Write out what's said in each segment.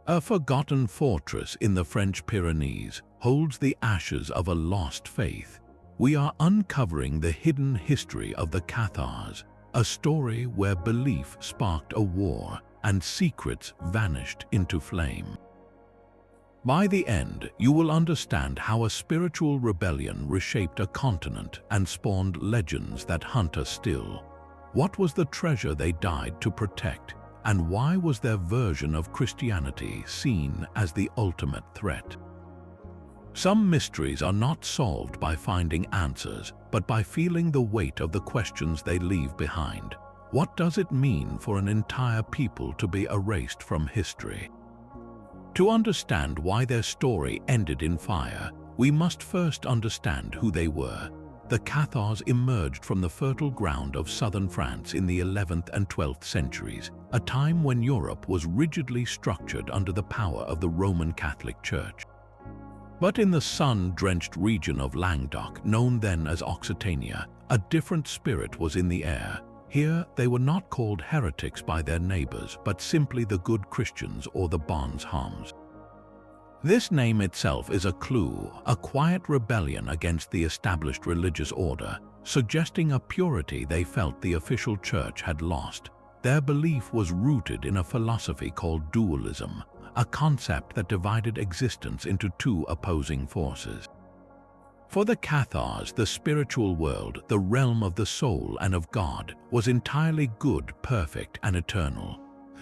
A forgotten fortress in the French Pyrenees holds the ashes of a lost faith. We are uncovering the hidden history of the Cathars, a story where belief sparked a war and secrets vanished into flame. By the end, you will understand how a spiritual rebellion reshaped a continent and spawned legends that hunt us still. What was the treasure they died to protect, and why was their version of Christianity seen as the ultimate threat? Some mysteries are not solved by finding answers, but by feeling the weight of the questions they leave behind. What does it mean for an entire people to be erased from history? To understand why their story ended in fire, we must first understand who they were. The Cathars emerged from the fertile ground of southern France in the 11th and 12th centuries, a time when Europe was rigidly structured under the power of the Roman Catholic Church. But in the sun-drenched region of Languedoc, known then as Occitania, a different spirit was in the air. Here, they were not called heretics by their neighbors, but simply the good Christians or the bons hommes. This name itself is a clue, a quiet rebellion against the established religious order, suggesting a purity they felt the official church had lost. Their belief was rooted in a philosophy called dualism, a concept that divided existence into two opposing forces. For the Cathars, the spiritual world, the realm of the soul and of God, was entirely good, perfect, and eternal.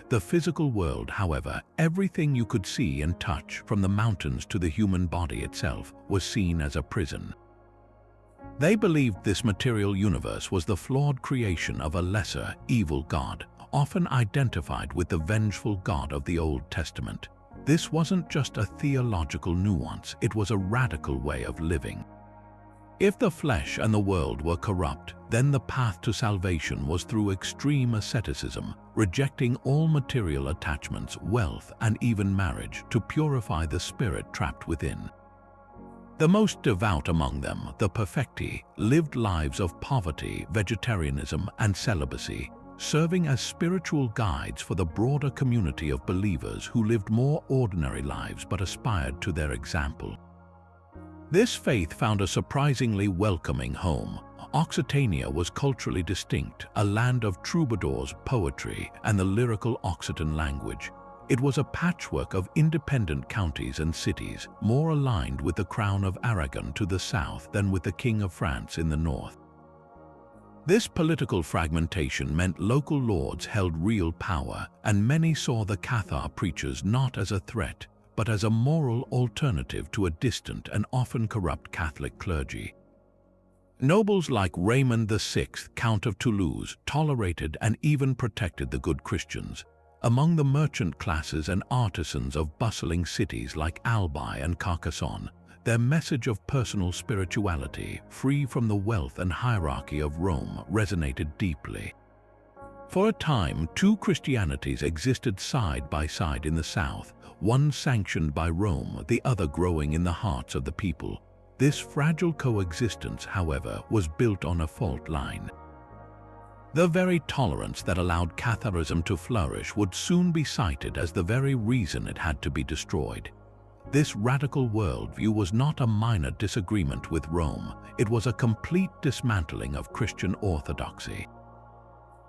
The physical world, however, everything you could see and touch, from the mountains to the human body itself, was seen as a prison. They believed this material universe was the flawed creation of a lesser, evil god, often identified with the vengeful God of the Old Testament. This wasn't just a theological nuance, it was a radical way of living. If the flesh and the world were corrupt, then the path to salvation was through extreme asceticism, rejecting all material attachments, wealth, and even marriage to purify the spirit trapped within. The most devout among them, the Perfecti, lived lives of poverty, vegetarianism, and celibacy, serving as spiritual guides for the broader community of believers who lived more ordinary lives but aspired to their example. This faith found a surprisingly welcoming home. Occitania was culturally distinct, a land of troubadours, poetry, and the lyrical Occitan language. It was a patchwork of independent counties and cities, more aligned with the crown of Aragon to the south than with the King of France in the north. This political fragmentation meant local lords held real power, and many saw the Cathar preachers not as a threat, but as a moral alternative to a distant and often corrupt Catholic clergy. Nobles like Raymond VI, Count of Toulouse, tolerated and even protected the good Christians. Among the merchant classes and artisans of bustling cities like Albi and Carcassonne, their message of personal spirituality, free from the wealth and hierarchy of Rome, resonated deeply. For a time, two Christianities existed side by side in the south, one sanctioned by Rome, the other growing in the hearts of the people. This fragile coexistence, however, was built on a fault line. The very tolerance that allowed Catharism to flourish would soon be cited as the very reason it had to be destroyed. This radical worldview was not a minor disagreement with Rome, it was a complete dismantling of Christian orthodoxy.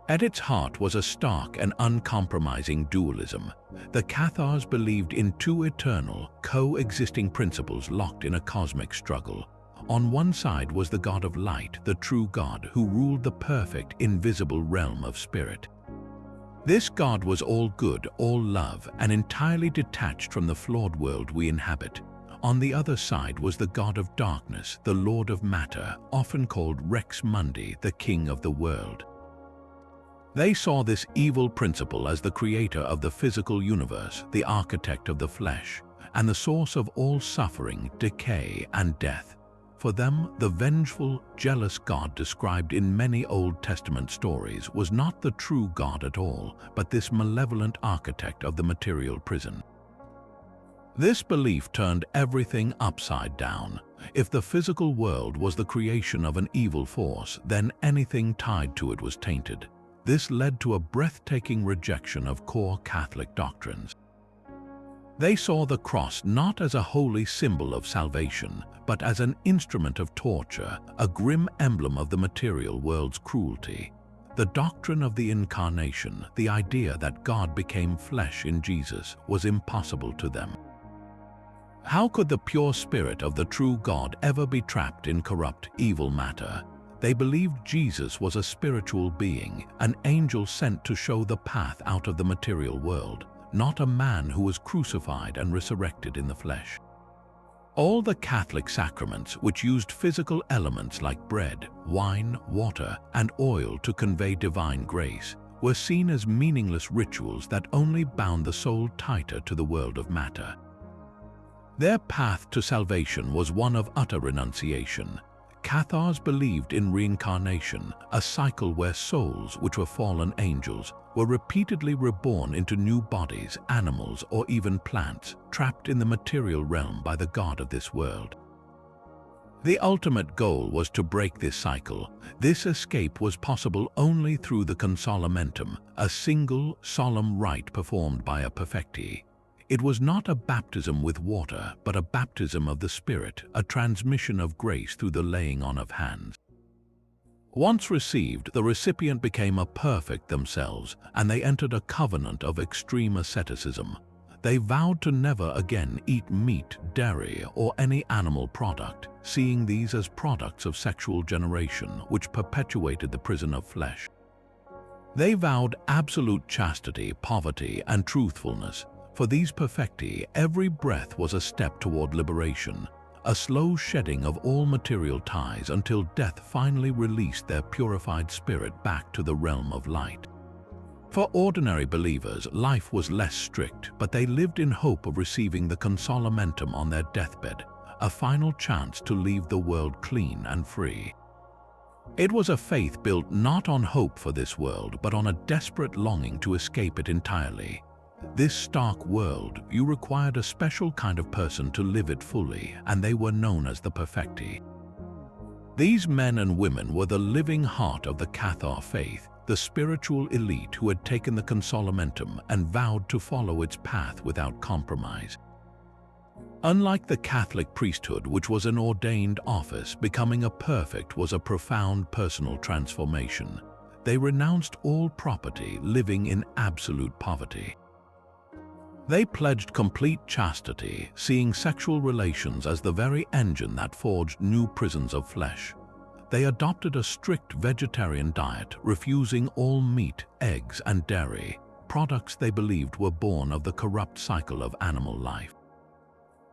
At its heart was a stark and uncompromising dualism. The Cathars believed in two eternal, coexisting principles locked in a cosmic struggle. On one side was the God of light, the true God who ruled the perfect, invisible realm of spirit. This God was all good, all love, and entirely detached from the flawed world we inhabit. On the other side was the God of darkness, the Lord of matter, often called Rex Mundi, the King of the world. They saw this evil principle as the creator of the physical universe, the architect of the flesh, and the source of all suffering, decay, and death. For them, the vengeful, jealous God described in many Old Testament stories was not the true God at all, but this malevolent architect of the material prison. This belief turned everything upside down. If the physical world was the creation of an evil force, then anything tied to it was tainted. This led to a breathtaking rejection of core Catholic doctrines. They saw the cross not as a holy symbol of salvation, but as an instrument of torture, a grim emblem of the material world's cruelty. The doctrine of the Incarnation, the idea that God became flesh in Jesus, was impossible to them. How could the pure spirit of the true God ever be trapped in corrupt, evil matter? They believed Jesus was a spiritual being, an angel sent to show the path out of the material world, not a man who was crucified and resurrected in the flesh. All the Catholic sacraments, which used physical elements like bread, wine, water, and oil to convey divine grace, were seen as meaningless rituals that only bound the soul tighter to the world of matter. Their path to salvation was one of utter renunciation. Cathars believed in reincarnation, a cycle where souls, which were fallen angels, were repeatedly reborn into new bodies, animals, or even plants, trapped in the material realm by the god of this world. The ultimate goal was to break this cycle. This escape was possible only through the consolamentum, a single, solemn rite performed by a Perfecti. It was not a baptism with water, but a baptism of the Spirit, a transmission of grace through the laying on of hands. Once received, the recipient became a perfect themselves, and they entered a covenant of extreme asceticism. They vowed to never again eat meat, dairy, or any animal product, seeing these as products of sexual generation, which perpetuated the prison of flesh. They vowed absolute chastity, poverty, and truthfulness. For these Perfecti, every breath was a step toward liberation, a slow shedding of all material ties until death finally released their purified spirit back to the realm of light. For ordinary believers, life was less strict, but they lived in hope of receiving the consolamentum on their deathbed, a final chance to leave the world clean and free. It was a faith built not on hope for this world, but on a desperate longing to escape it entirely. This stark world, you required a special kind of person to live it fully, and they were known as the Perfecti. These men and women were the living heart of the Cathar faith, the spiritual elite who had taken the consolamentum and vowed to follow its path without compromise. Unlike the Catholic priesthood, which was an ordained office, becoming a perfect was a profound personal transformation. They renounced all property, living in absolute poverty. They pledged complete chastity, seeing sexual relations as the very engine that forged new prisons of flesh. They adopted a strict vegetarian diet, refusing all meat, eggs, and dairy, products they believed were born of the corrupt cycle of animal life.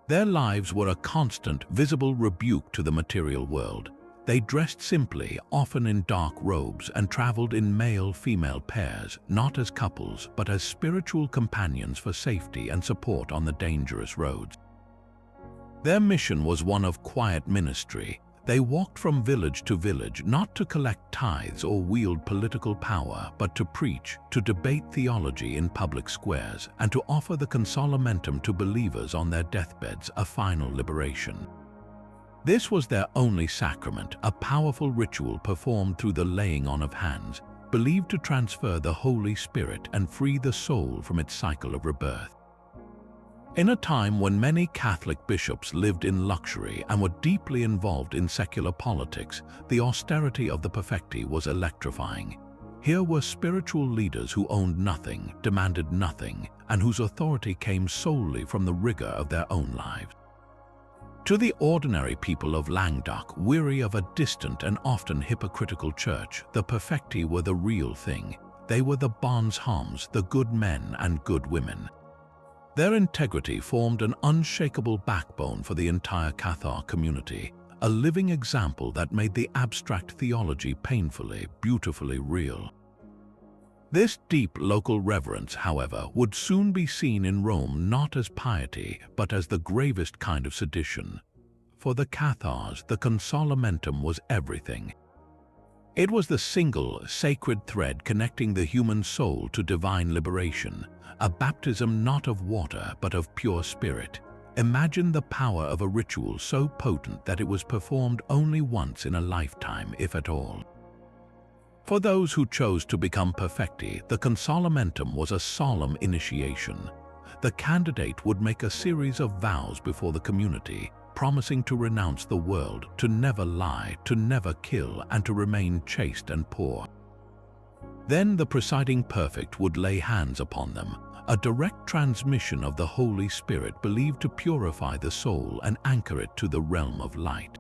Their lives were a constant, visible rebuke to the material world. They dressed simply, often in dark robes, and traveled in male-female pairs, not as couples, but as spiritual companions for safety and support on the dangerous roads. Their mission was one of quiet ministry. They walked from village to village, not to collect tithes or wield political power, but to preach, to debate theology in public squares, and to offer the consolamentum to believers on their deathbeds, a final liberation. This was their only sacrament, a powerful ritual performed through the laying on of hands, believed to transfer the Holy Spirit and free the soul from its cycle of rebirth. In a time when many Catholic bishops lived in luxury and were deeply involved in secular politics, the austerity of the Perfecti was electrifying. Here were spiritual leaders who owned nothing, demanded nothing, and whose authority came solely from the rigor of their own lives. To the ordinary people of Languedoc, weary of a distant and often hypocritical church, the Perfecti were the real thing. They were the bons hommes, the good men and good women. Their integrity formed an unshakable backbone for the entire Cathar community, a living example that made the abstract theology painfully, beautifully real. This deep local reverence, however, would soon be seen in Rome not as piety, but as the gravest kind of sedition. For the Cathars, the consolamentum was everything. It was the single, sacred thread connecting the human soul to divine liberation, a baptism not of water but of pure spirit. Imagine the power of a ritual so potent that it was performed only once in a lifetime, if at all. For those who chose to become Perfecti, the consolamentum was a solemn initiation. The candidate would make a series of vows before the community, promising to renounce the world, to never lie, to never kill, and to remain chaste and poor. Then the presiding perfect would lay hands upon them, a direct transmission of the Holy Spirit believed to purify the soul and anchor it to the realm of light.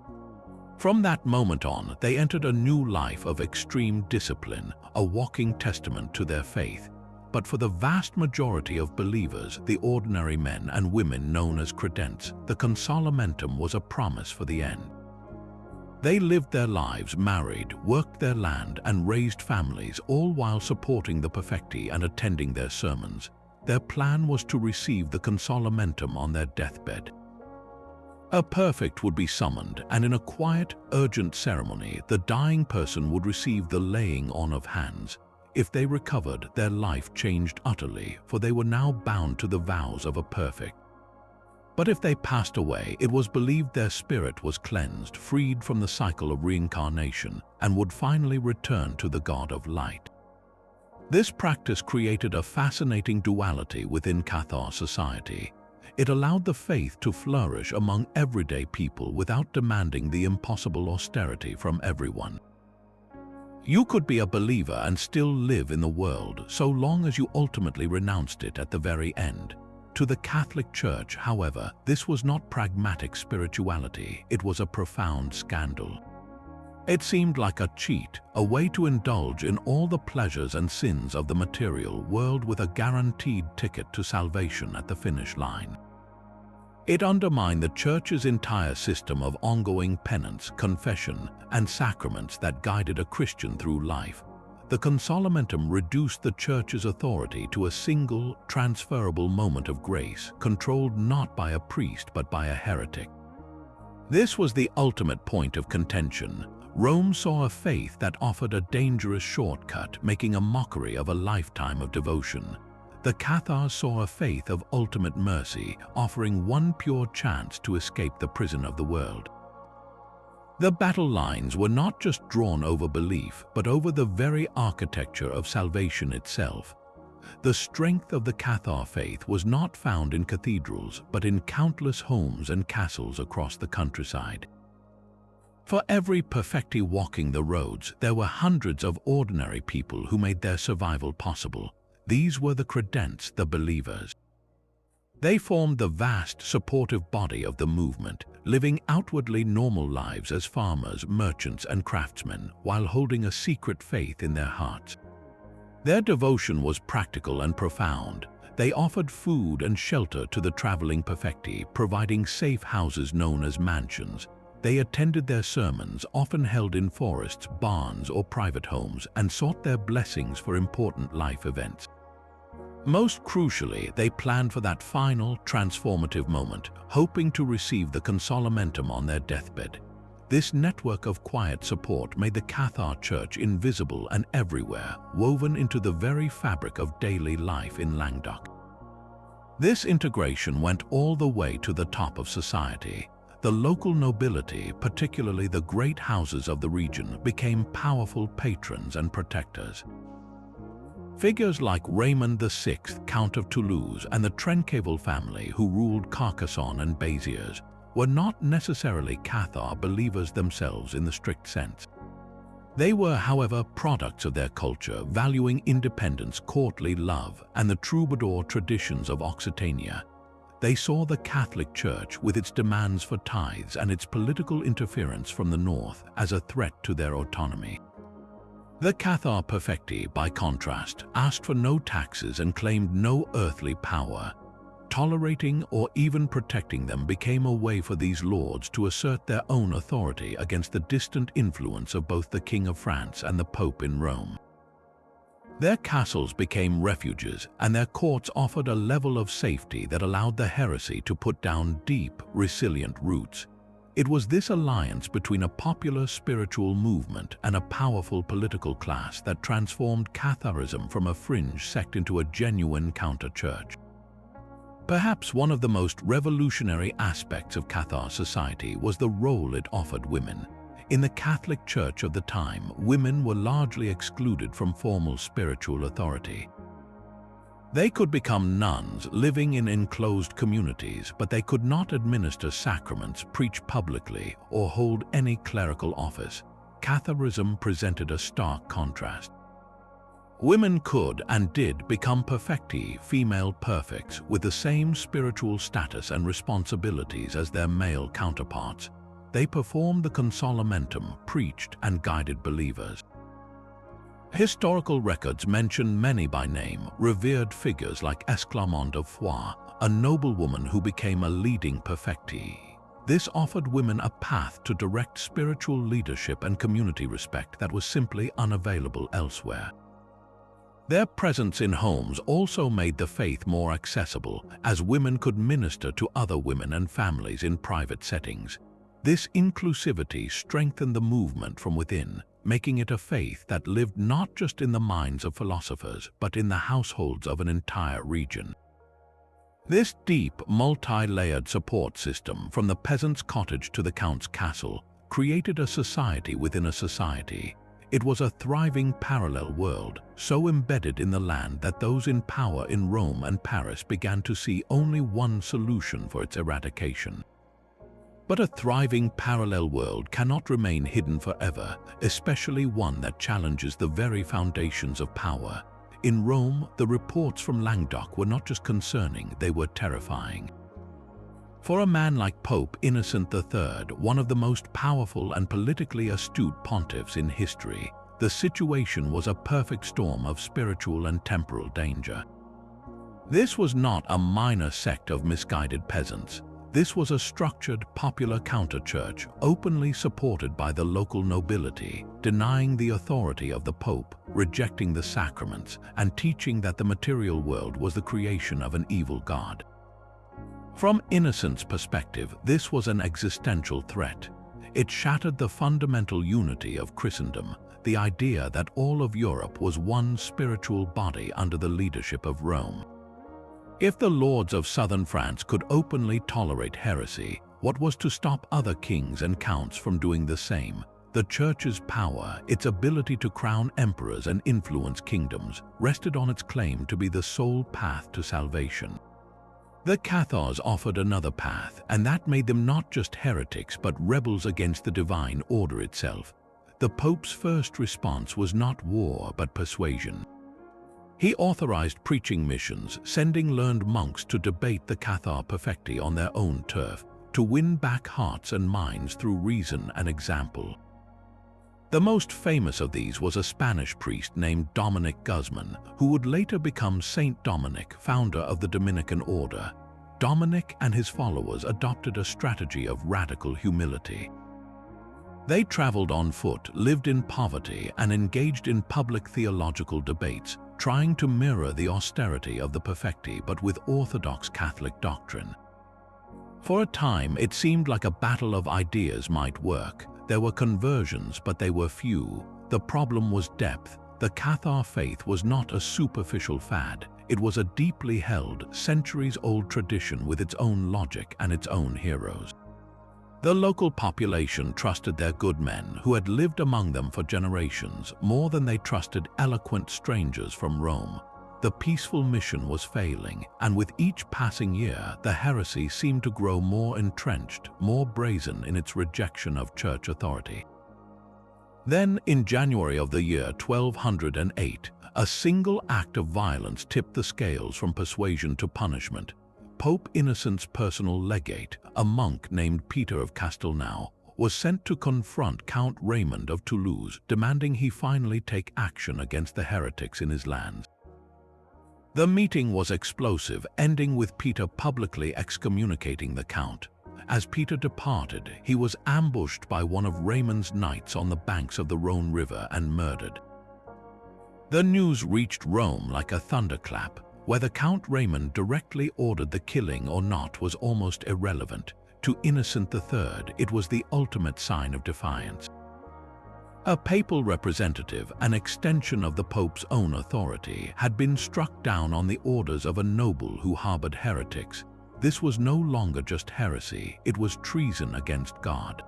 From that moment on, they entered a new life of extreme discipline, a walking testament to their faith. But for the vast majority of believers, the ordinary men and women known as credents, the consolamentum was a promise for the end. They lived their lives, married, worked their land, and raised families, all while supporting the Perfecti and attending their sermons. Their plan was to receive the consolamentum on their deathbed. A perfect would be summoned, and in a quiet, urgent ceremony, the dying person would receive the laying on of hands. If they recovered, their life changed utterly, for they were now bound to the vows of a perfect. But if they passed away, it was believed their spirit was cleansed, freed from the cycle of reincarnation, and would finally return to the God of light. This practice created a fascinating duality within Cathar society. It allowed the faith to flourish among everyday people without demanding the impossible austerity from everyone. You could be a believer and still live in the world, so long as you ultimately renounced it at the very end. To the Catholic Church, however, this was not pragmatic spirituality, it was a profound scandal. It seemed like a cheat, a way to indulge in all the pleasures and sins of the material world with a guaranteed ticket to salvation at the finish line. It undermined the Church's entire system of ongoing penance, confession, and sacraments that guided a Christian through life. The consolamentum reduced the Church's authority to a single, transferable moment of grace, controlled not by a priest but by a heretic. This was the ultimate point of contention. Rome saw a faith that offered a dangerous shortcut, making a mockery of a lifetime of devotion. The Cathars saw a faith of ultimate mercy, offering one pure chance to escape the prison of the world. The battle lines were not just drawn over belief, but over the very architecture of salvation itself. The strength of the Cathar faith was not found in cathedrals, but in countless homes and castles across the countryside. For every Perfecti walking the roads, there were hundreds of ordinary people who made their survival possible. These were the credents, the believers. They formed the vast, supportive body of the movement, living outwardly normal lives as farmers, merchants, and craftsmen, while holding a secret faith in their hearts. Their devotion was practical and profound. They offered food and shelter to the traveling Perfecti, providing safe houses known as mansions. They attended their sermons, often held in forests, barns, or private homes, and sought their blessings for important life events. Most crucially, they planned for that final, transformative moment, hoping to receive the consolamentum on their deathbed. This network of quiet support made the Cathar Church invisible and everywhere, woven into the very fabric of daily life in Languedoc. This integration went all the way to the top of society. The local nobility, particularly the great houses of the region, became powerful patrons and protectors. Figures like Raymond VI, Count of Toulouse, and the Trencavel family, who ruled Carcassonne and Béziers, were not necessarily Cathar believers themselves in the strict sense. They were, however, products of their culture, valuing independence, courtly love, and the troubadour traditions of Occitania. They saw the Catholic Church, with its demands for tithes and its political interference from the north, as a threat to their autonomy. The Cathar Perfecti, by contrast, asked for no taxes and claimed no earthly power. Tolerating or even protecting them became a way for these lords to assert their own authority against the distant influence of both the King of France and the Pope in Rome. Their castles became refuges, and their courts offered a level of safety that allowed the heresy to put down deep, resilient roots. It was this alliance between a popular spiritual movement and a powerful political class that transformed Catharism from a fringe sect into a genuine counter-church. Perhaps one of the most revolutionary aspects of Cathar society was the role it offered women. In the Catholic Church of the time, women were largely excluded from formal spiritual authority. They could become nuns living in enclosed communities, but they could not administer sacraments, preach publicly, or hold any clerical office. Catharism presented a stark contrast. Women could and did become perfecti, female perfects, with the same spiritual status and responsibilities as their male counterparts. They performed the consolamentum, preached and guided believers. Historical records mention many by name, revered figures like Esclarmonde of Foix, a noblewoman who became a leading perfecti. This offered women a path to direct spiritual leadership and community respect that was simply unavailable elsewhere. Their presence in homes also made the faith more accessible, as women could minister to other women and families in private settings. This inclusivity strengthened the movement from within, making it a faith that lived not just in the minds of philosophers, but in the households of an entire region. This deep, multi-layered support system, from the peasant's cottage to the count's castle, created a society within a society. It was a thriving parallel world, so embedded in the land that those in power in Rome and Paris began to see only one solution for its eradication. But a thriving parallel world cannot remain hidden forever, especially one that challenges the very foundations of power. In Rome, the reports from Languedoc were not just concerning, they were terrifying. For a man like Pope Innocent III, one of the most powerful and politically astute pontiffs in history, the situation was a perfect storm of spiritual and temporal danger. This was not a minor sect of misguided peasants. This was a structured, popular counter-church, openly supported by the local nobility, denying the authority of the Pope, rejecting the sacraments, and teaching that the material world was the creation of an evil god. From Innocent's perspective, this was an existential threat. It shattered the fundamental unity of Christendom, the idea that all of Europe was one spiritual body under the leadership of Rome. If the lords of southern France could openly tolerate heresy, what was to stop other kings and counts from doing the same? The Church's power, its ability to crown emperors and influence kingdoms, rested on its claim to be the sole path to salvation. The Cathars offered another path, and that made them not just heretics but rebels against the divine order itself. The Pope's first response was not war but persuasion. He authorized preaching missions, sending learned monks to debate the Cathar Perfecti on their own turf, to win back hearts and minds through reason and example. The most famous of these was a Spanish priest named Dominic Guzman, who would later become Saint Dominic, founder of the Dominican order. Dominic and his followers adopted a strategy of radical humility. They traveled on foot, lived in poverty, and engaged in public theological debates, trying to mirror the austerity of the Perfecti but with orthodox Catholic doctrine. For a time, it seemed like a battle of ideas might work. There were conversions, but they were few. The problem was depth. The Cathar faith was not a superficial fad. It was a deeply held, centuries-old tradition with its own logic and its own heroes. The local population trusted their good men, who had lived among them for generations, more than they trusted eloquent strangers from Rome. The peaceful mission was failing, and with each passing year, the heresy seemed to grow more entrenched, more brazen in its rejection of church authority. Then, in January of the year 1208, a single act of violence tipped the scales from persuasion to punishment. Pope Innocent's personal legate, a monk named Peter of Castelnau, was sent to confront Count Raymond of Toulouse, demanding he finally take action against the heretics in his lands. The meeting was explosive, ending with Peter publicly excommunicating the Count. As Peter departed, he was ambushed by one of Raymond's knights on the banks of the Rhone River and murdered. The news reached Rome like a thunderclap. Whether Count Raymond directly ordered the killing or not was almost irrelevant. To Innocent III, it was the ultimate sign of defiance. A papal representative, an extension of the Pope's own authority, had been struck down on the orders of a noble who harbored heretics. This was no longer just heresy, it was treason against God.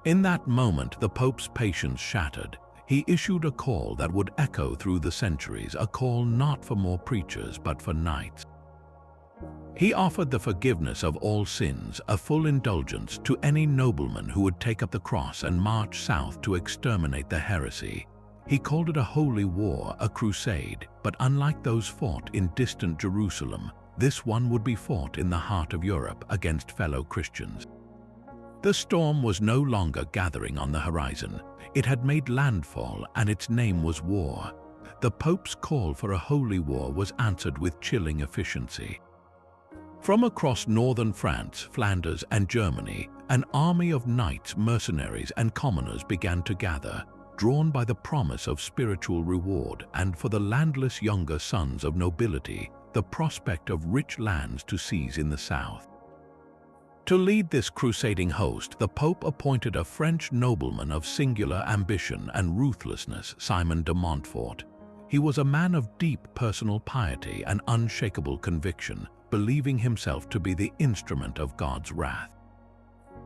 In that moment, the Pope's patience shattered. he issued a call that would echo through the centuries, a call not for more preachers but for knights. He offered the forgiveness of all sins, a full indulgence to any nobleman who would take up the cross and march south to exterminate the heresy. He called it a holy war, a crusade, but unlike those fought in distant Jerusalem, this one would be fought in the heart of Europe against fellow Christians. The storm was no longer gathering on the horizon. It had made landfall, and its name was war. The Pope's call for a holy war was answered with chilling efficiency. From across northern France, Flanders, and Germany, an army of knights, mercenaries, and commoners began to gather, drawn by the promise of spiritual reward, and for the landless younger sons of nobility, the prospect of rich lands to seize in the south. To lead this crusading host, the Pope appointed a French nobleman of singular ambition and ruthlessness, Simon de Montfort. He was a man of deep personal piety and unshakable conviction, believing himself to be the instrument of God's wrath.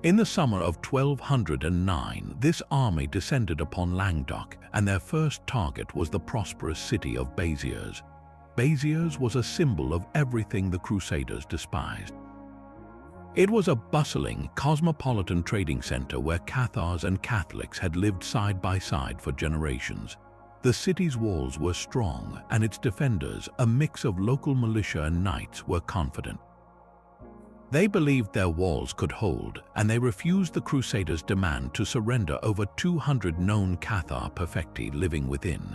In the summer of 1209, this army descended upon Languedoc, and their first target was the prosperous city of Béziers. Béziers was a symbol of everything the Crusaders despised. It was a bustling, cosmopolitan trading center where Cathars and Catholics had lived side by side for generations. The city's walls were strong, and its defenders, a mix of local militia and knights, were confident. They believed their walls could hold, and they refused the Crusaders' demand to surrender over 200 known Cathar Perfecti living within.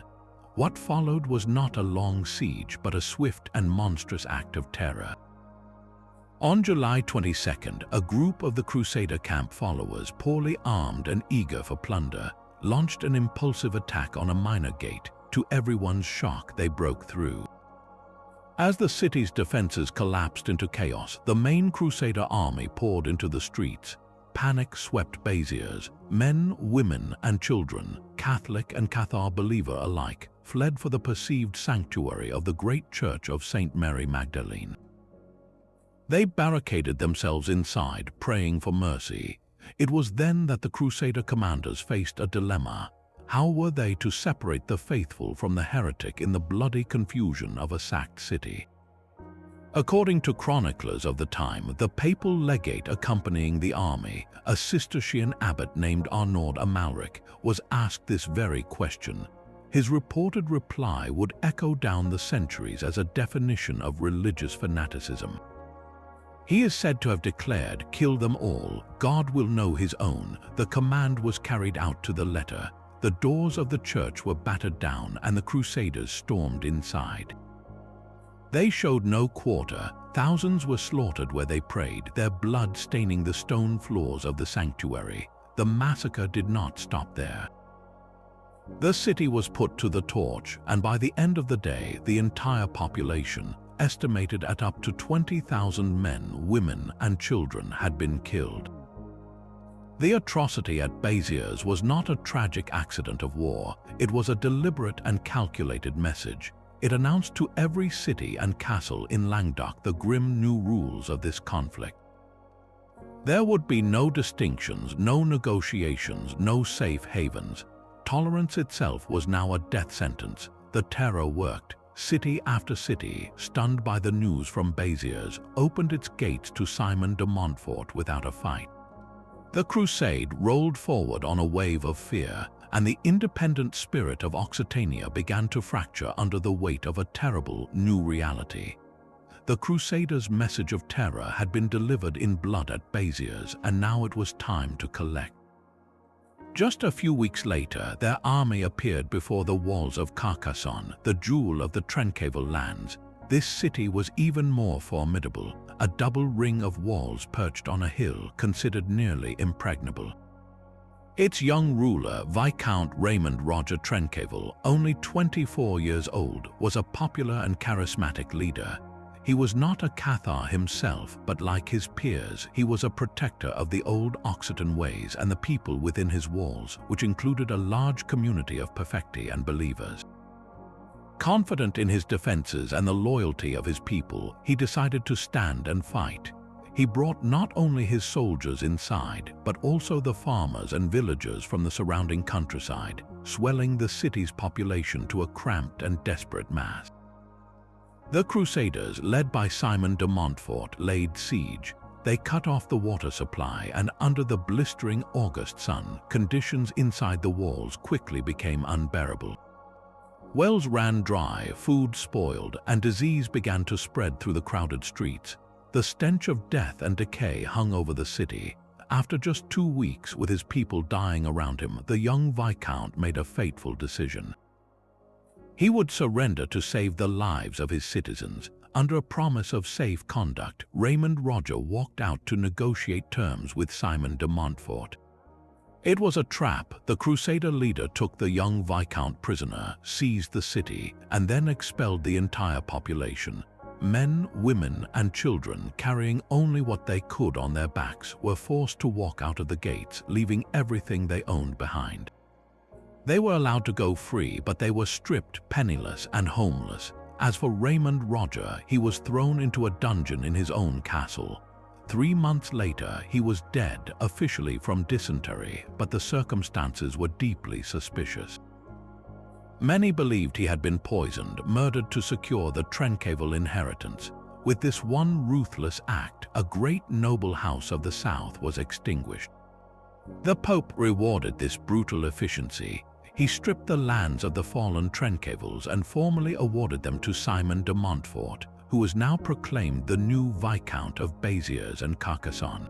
What followed was not a long siege, but a swift and monstrous act of terror. On July 22nd, a group of the Crusader camp followers, poorly armed and eager for plunder, launched an impulsive attack on a minor gate. To everyone's shock, they broke through. As the city's defenses collapsed into chaos, the main Crusader army poured into the streets. Panic swept Béziers. Men, women, and children, Catholic and Cathar believer alike, fled for the perceived sanctuary of the great church of Saint Mary Magdalene. They barricaded themselves inside, praying for mercy. It was then that the Crusader commanders faced a dilemma. How were they to separate the faithful from the heretic in the bloody confusion of a sacked city? According to chroniclers of the time, the papal legate accompanying the army, a Cistercian abbot named Arnaud Amalric, was asked this very question. His reported reply would echo down the centuries as a definition of religious fanaticism. He is said to have declared, "Kill them all, God will know his own." The command was carried out to the letter. The doors of the church were battered down, and the Crusaders stormed inside. They showed no quarter. Thousands were slaughtered where they prayed, their blood staining the stone floors of the sanctuary. The massacre did not stop there. The city was put to the torch, and by the end of the day, the entire population, estimated at up to 20,000 men, women, and children, had been killed. The atrocity at Béziers was not a tragic accident of war. It was a deliberate and calculated message. It announced to every city and castle in Languedoc the grim new rules of this conflict. There would be no distinctions, no negotiations, no safe havens. Tolerance itself was now a death sentence. The terror worked. City after city, stunned by the news from Béziers, opened its gates to Simon de Montfort without a fight. The crusade rolled forward on a wave of fear, and the independent spirit of Occitania began to fracture under the weight of a terrible new reality. The Crusaders' message of terror had been delivered in blood at Béziers, and now it was time to collect. Just a few weeks later, their army appeared before the walls of Carcassonne, the jewel of the Tréncaval lands. This city was even more formidable, a double ring of walls perched on a hill considered nearly impregnable. Its young ruler, Viscount Raymond Roger Tréncaval, only 24 years old, was a popular and charismatic leader. He was not a Cathar himself, but like his peers, he was a protector of the old Occitan ways and the people within his walls, which included a large community of Perfecti and believers. Confident in his defenses and the loyalty of his people, he decided to stand and fight. He brought not only his soldiers inside, but also the farmers and villagers from the surrounding countryside, swelling the city's population to a cramped and desperate mass. The Crusaders, led by Simon de Montfort, laid siege. They cut off the water supply, and under the blistering August sun, conditions inside the walls quickly became unbearable. Wells ran dry, food spoiled, and disease began to spread through the crowded streets. The stench of death and decay hung over the city. After just 2 weeks, with his people dying around him, the young Viscount made a fateful decision. He would surrender to save the lives of his citizens. Under a promise of safe conduct, Raymond Roger walked out to negotiate terms with Simon de Montfort. It was a trap. The Crusader leader took the young Viscount prisoner, seized the city, and then expelled the entire population. Men, women, and children, carrying only what they could on their backs, were forced to walk out of the gates, leaving everything they owned behind. They were allowed to go free, but they were stripped, penniless, and homeless. As for Raymond Roger, he was thrown into a dungeon in his own castle. 3 months later, he was dead, officially from dysentery, but the circumstances were deeply suspicious. Many believed he had been poisoned, murdered to secure the Trecavol inheritance. With this one ruthless act, a great noble house of the South was extinguished. The Pope rewarded this brutal efficiency. He stripped the lands of the fallen Trecavols and formally awarded them to Simon de Montfort, who was now proclaimed the new Viscount of Béziers and Carcassonne.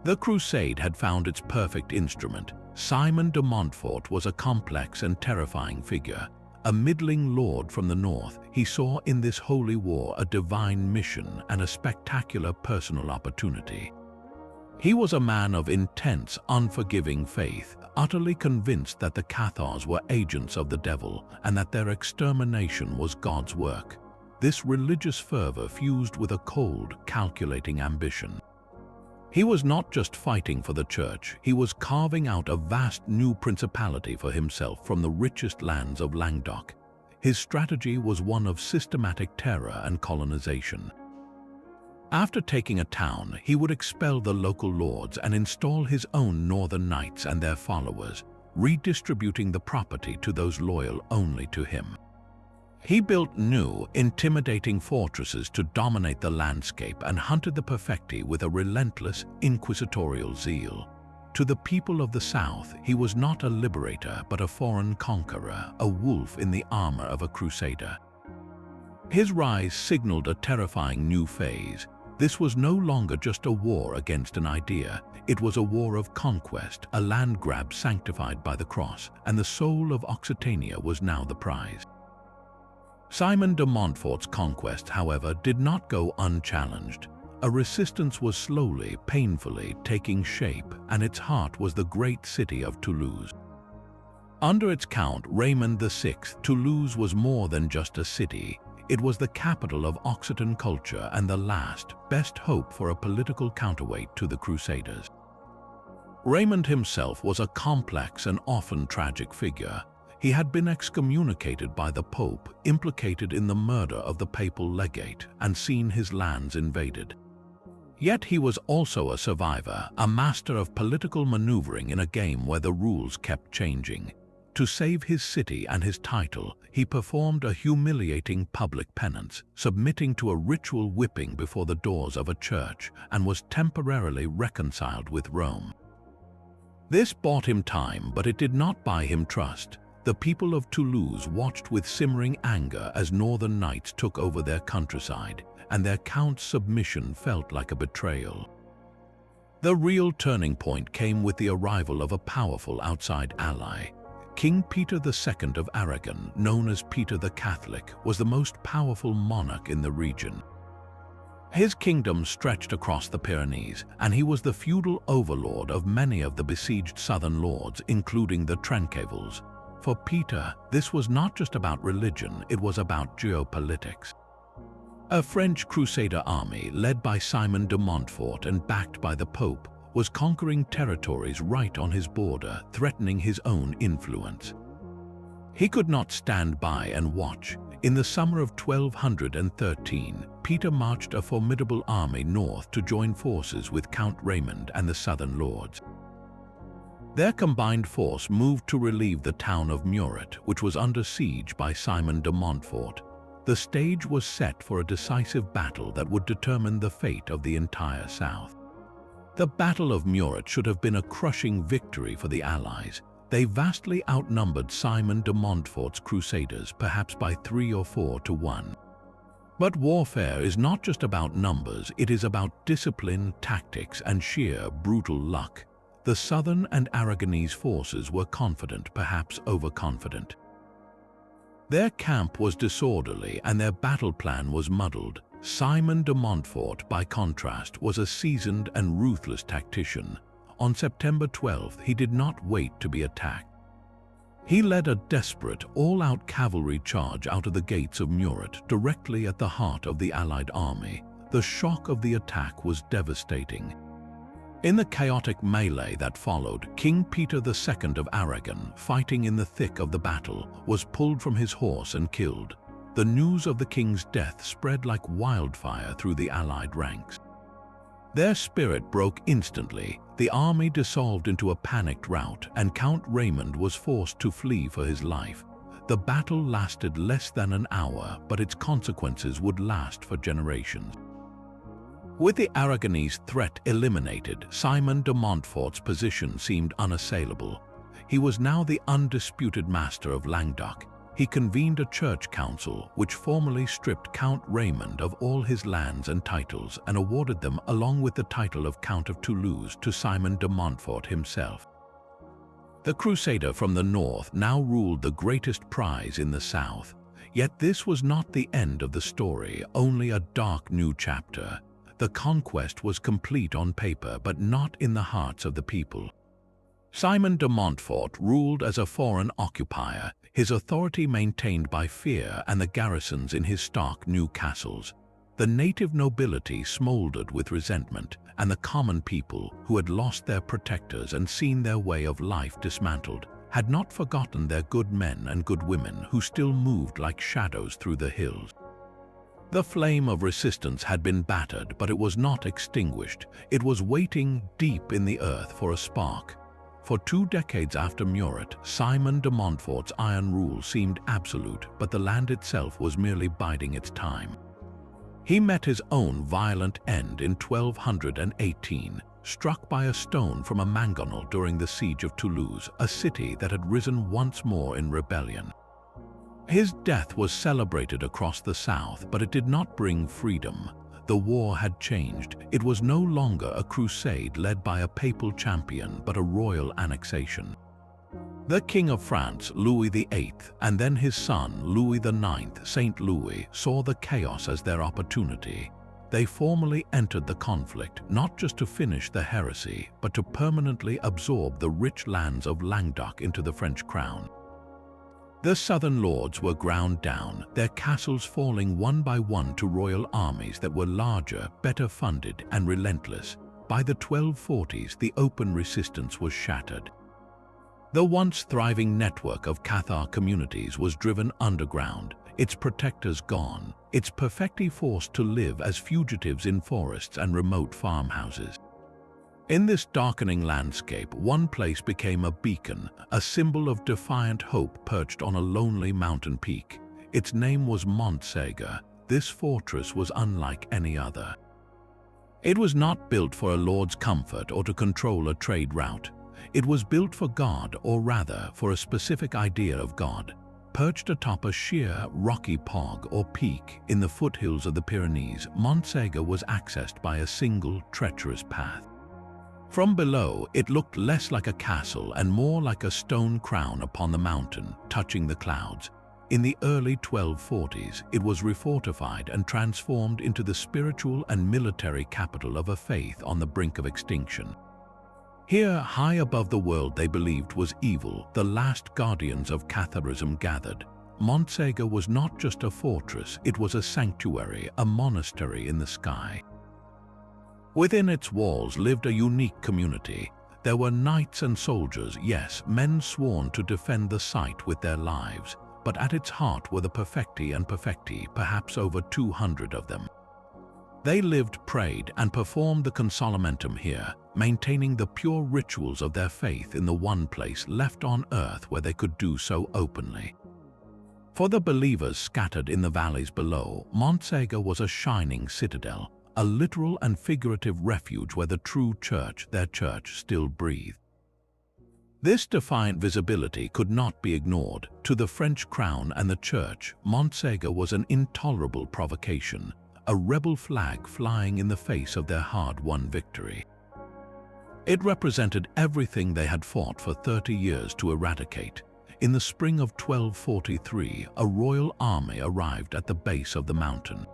The crusade had found its perfect instrument. Simon de Montfort was a complex and terrifying figure. A middling lord from the north, he saw in this holy war a divine mission and a spectacular personal opportunity. He was a man of intense, unforgiving faith, utterly convinced that the Cathars were agents of the devil and that their extermination was God's work. This religious fervor fused with a cold, calculating ambition. He was not just fighting for the church, he was carving out a vast new principality for himself from the richest lands of Languedoc. His strategy was one of systematic terror and colonization. After taking a town, he would expel the local lords and install his own northern knights and their followers, redistributing the property to those loyal only to him. He built new, intimidating fortresses to dominate the landscape and hunted the Perfecti with a relentless, inquisitorial zeal. To the people of the South, he was not a liberator but a foreign conqueror, a wolf in the armor of a crusader. His rise signaled a terrifying new phase. This was no longer just a war against an idea. It was a war of conquest, a land grab sanctified by the cross, and the soul of Occitania was now the prize. Simon de Montfort's conquest, however, did not go unchallenged. A resistance was slowly, painfully taking shape, and its heart was the great city of Toulouse. Under its count, Raymond VI, Toulouse was more than just a city. It was the capital of Occitan culture and the last, best hope for a political counterweight to the Crusaders. Raymond himself was a complex and often tragic figure. He had been excommunicated by the Pope, implicated in the murder of the papal legate, and seen his lands invaded. Yet he was also a survivor, a master of political maneuvering in a game where the rules kept changing. To save his city and his title, he performed a humiliating public penance, submitting to a ritual whipping before the doors of a church, and was temporarily reconciled with Rome. This bought him time, but it did not buy him trust. The people of Toulouse watched with simmering anger as northern knights took over their countryside, and their count's submission felt like a betrayal. The real turning point came with the arrival of a powerful outside ally. King Peter II of Aragon, known as Peter the Catholic, was the most powerful monarch in the region. His kingdom stretched across the Pyrenees, and he was the feudal overlord of many of the besieged southern lords, including the Trecavols. For Peter, this was not just about religion, it was about geopolitics. A French Crusader army, led by Simon de Montfort and backed by the Pope, was conquering territories right on his border, threatening his own influence. He could not stand by and watch. In the summer of 1213, Peter marched a formidable army north to join forces with Count Raymond and the southern lords. Their combined force moved to relieve the town of Muret, which was under siege by Simon de Montfort. The stage was set for a decisive battle that would determine the fate of the entire south. The Battle of Muret should have been a crushing victory for the Allies. They vastly outnumbered Simon de Montfort's crusaders, perhaps by 3 or 4 to 1. But warfare is not just about numbers, it is about discipline, tactics, and sheer brutal luck. The southern and Aragonese forces were confident, perhaps overconfident. Their camp was disorderly and their battle plan was muddled. Simon de Montfort, by contrast, was a seasoned and ruthless tactician. On September 12th, he did not wait to be attacked. He led a desperate, all-out cavalry charge out of the gates of Muret, directly at the heart of the Allied army. The shock of the attack was devastating. In the chaotic melee that followed, King Peter II of Aragon, fighting in the thick of the battle, was pulled from his horse and killed. The news of the king's death spread like wildfire through the Allied ranks. Their spirit broke instantly. The army dissolved into a panicked rout, and Count Raymond was forced to flee for his life. The battle lasted less than an hour, but its consequences would last for generations. With the Aragonese threat eliminated, Simon de Montfort's position seemed unassailable. He was now the undisputed master of Languedoc. He convened a church council which formally stripped Count Raymond of all his lands and titles and awarded them, along with the title of Count of Toulouse, to Simon de Montfort himself. The crusader from the north now ruled the greatest prize in the south. Yet this was not the end of the story, only a dark new chapter. The conquest was complete on paper, but not in the hearts of the people. Simon de Montfort ruled as a foreign occupier, his authority maintained by fear and the garrisons in his stark new castles. The native nobility smoldered with resentment, and the common people, who had lost their protectors and seen their way of life dismantled, had not forgotten their good men and good women who still moved like shadows through the hills. The flame of resistance had been battered, but it was not extinguished. It was waiting deep in the earth for a spark. For 2 decades after Muret, Simon de Montfort's iron rule seemed absolute, but the land itself was merely biding its time. He met his own violent end in 1218, struck by a stone from a mangonel during the siege of Toulouse, a city that had risen once more in rebellion. His death was celebrated across the south, but it did not bring freedom. The war had changed. It was no longer a crusade led by a papal champion, but a royal annexation. The King of France, Louis VIII, and then his son, Louis IX, Saint Louis, saw the chaos as their opportunity. They formally entered the conflict, not just to finish the heresy, but to permanently absorb the rich lands of Languedoc into the French crown. The southern lords were ground down, their castles falling one by one to royal armies that were larger, better funded, and relentless. By the 1240s, the open resistance was shattered. The once thriving network of Cathar communities was driven underground, its protectors gone, its Perfecti forced to live as fugitives in forests and remote farmhouses. In this darkening landscape, one place became a beacon, a symbol of defiant hope perched on a lonely mountain peak. Its name was Montsegur. This fortress was unlike any other. It was not built for a lord's comfort or to control a trade route. It was built for God, or rather, for a specific idea of God. Perched atop a sheer, rocky pog or peak in the foothills of the Pyrenees, Montsegur was accessed by a single, treacherous path. From below, it looked less like a castle and more like a stone crown upon the mountain, touching the clouds. In the early 1240s, it was refortified and transformed into the spiritual and military capital of a faith on the brink of extinction. Here, high above the world they believed was evil, the last guardians of Catharism gathered. Montsegur was not just a fortress, it was a sanctuary, a monastery in the sky. Within its walls lived a unique community. There were knights and soldiers, yes, men sworn to defend the site with their lives. but at its heart were the Perfecti and Perfecti, perhaps over 200 of them. They lived, prayed, and performed the consolamentum here, maintaining the pure rituals of their faith in the one place left on earth where they could do so openly. For the believers scattered in the valleys below, Montsegur was a shining citadel, a literal and figurative refuge where the true church, their church, still breathed. This defiant visibility could not be ignored. To the French crown and the church, Montsegur was an intolerable provocation, a rebel flag flying in the face of their hard-won victory. It represented everything they had fought for 30 years to eradicate. In the spring of 1243, a royal army arrived at the base of the mountain.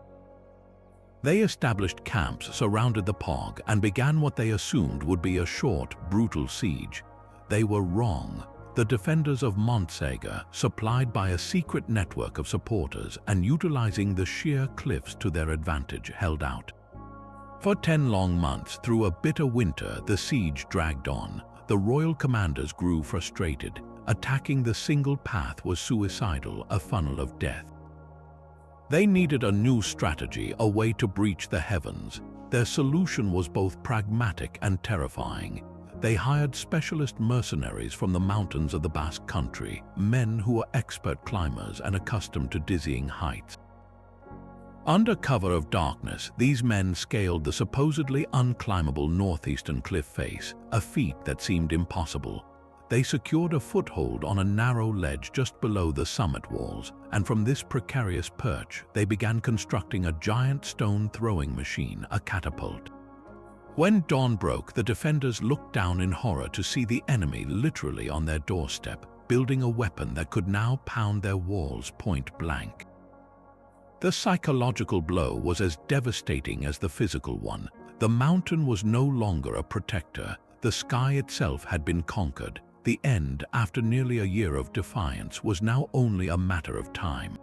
They established camps, surrounded the Pog, and began what they assumed would be a short, brutal siege. They were wrong. The defenders of Montsegur, supplied by a secret network of supporters and utilizing the sheer cliffs to their advantage, held out. For 10 long months, through a bitter winter, the siege dragged on. The royal commanders grew frustrated. Attacking the single path was suicidal, a funnel of death. They needed a new strategy, a way to breach the heavens. Their solution was both pragmatic and terrifying. They hired specialist mercenaries from the mountains of the Basque country, men who were expert climbers and accustomed to dizzying heights. Under cover of darkness, these men scaled the supposedly unclimbable northeastern cliff face, a feat that seemed impossible. They secured a foothold on a narrow ledge just below the summit walls, and from this precarious perch, they began constructing a giant stone throwing machine, a catapult. When dawn broke, the defenders looked down in horror to see the enemy literally on their doorstep, building a weapon that could now pound their walls point blank. The psychological blow was as devastating as the physical one. The mountain was no longer a protector. The sky itself had been conquered. The end, after nearly a year of defiance, was now only a matter of time.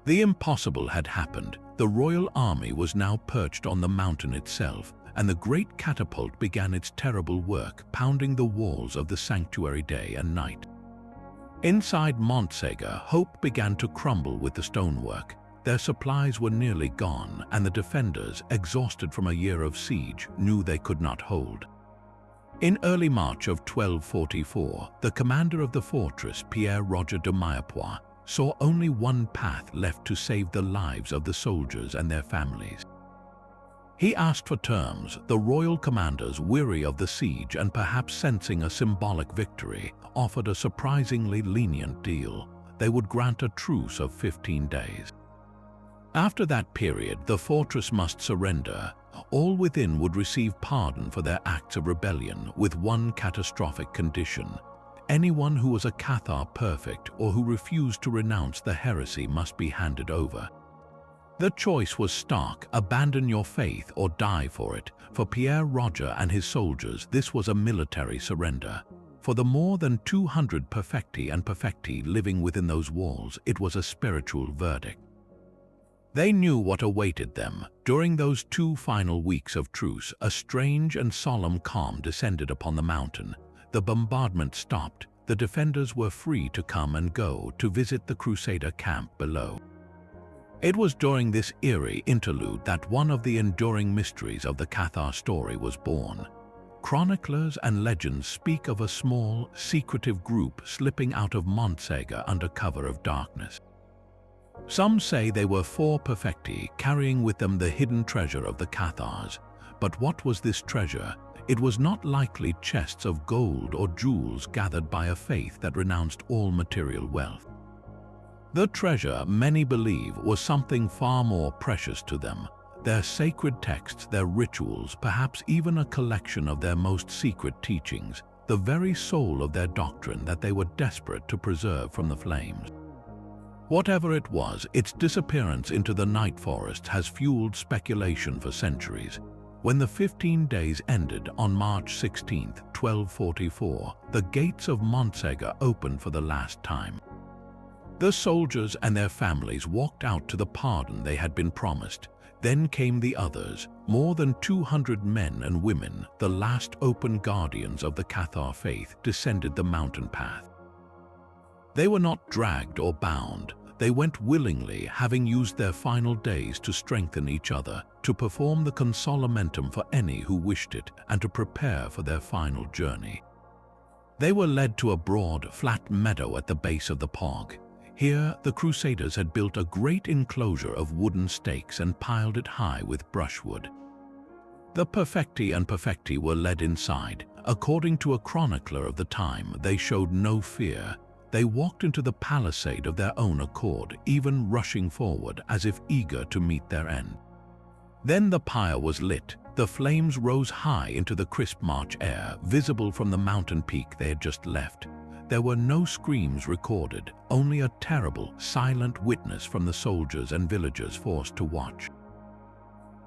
The impossible had happened. The royal army was now perched on the mountain itself, and the great catapult began its terrible work, pounding the walls of the sanctuary day and night. Inside Montsegur, hope began to crumble with the stonework. Their supplies were nearly gone, and the defenders, exhausted from a year of siege, knew they could not hold. In early March of 1244, the commander of the fortress, Pierre-Roger de Maurepoix, saw only one path left to save the lives of the soldiers and their families. He asked for terms. The royal commanders, weary of the siege and perhaps sensing a symbolic victory, offered a surprisingly lenient deal. They would grant a truce of 15 days. After that period, the fortress must surrender. All within would receive pardon for their acts of rebellion, with one catastrophic condition. Anyone who was a Cathar perfect or who refused to renounce the heresy must be handed over. The choice was stark: abandon your faith or die for it. For Pierre-Roger and his soldiers, this was a military surrender. For the more than 200 Perfecti and Perfecti living within those walls, it was a spiritual verdict. They knew what awaited them. During those 2 final weeks of truce, a strange and solemn calm descended upon the mountain. The bombardment stopped. The defenders were free to come and go, to visit the Crusader camp below. It was during this eerie interlude that one of the enduring mysteries of the Cathar story was born. Chroniclers and legends speak of a small, secretive group slipping out of Montsegur under cover of darkness. Some say they were 4 Perfecti, carrying with them the hidden treasure of the Cathars. But what was this treasure? It was not likely chests of gold or jewels gathered by a faith that renounced all material wealth. The treasure, many believe, was something far more precious to them. Their sacred texts, their rituals, perhaps even a collection of their most secret teachings, the very soul of their doctrine that they were desperate to preserve from the flames. Whatever it was, its disappearance into the night forest has fueled speculation for centuries. When the 15 days ended on March 16, 1244, the gates of Montsegur opened for the last time. The soldiers and their families walked out to the pardon they had been promised. Then came the others, more than 200 men and women, the last open guardians of the Cathar faith, descended the mountain path. They were not dragged or bound. They went willingly, having used their final days to strengthen each other, to perform the consolamentum for any who wished it, and to prepare for their final journey. They were led to a broad, flat meadow at the base of the Pog. Here, the Crusaders had built a great enclosure of wooden stakes and piled it high with brushwood. The Perfecti and Perfecti were led inside. According to a chronicler of the time, they showed no fear. They walked into the palisade of their own accord, even rushing forward as if eager to meet their end. Then the pyre was lit. The flames rose high into the crisp March air, visible from the mountain peak they had just left. There were no screams recorded, only a terrible, silent witness from the soldiers and villagers forced to watch.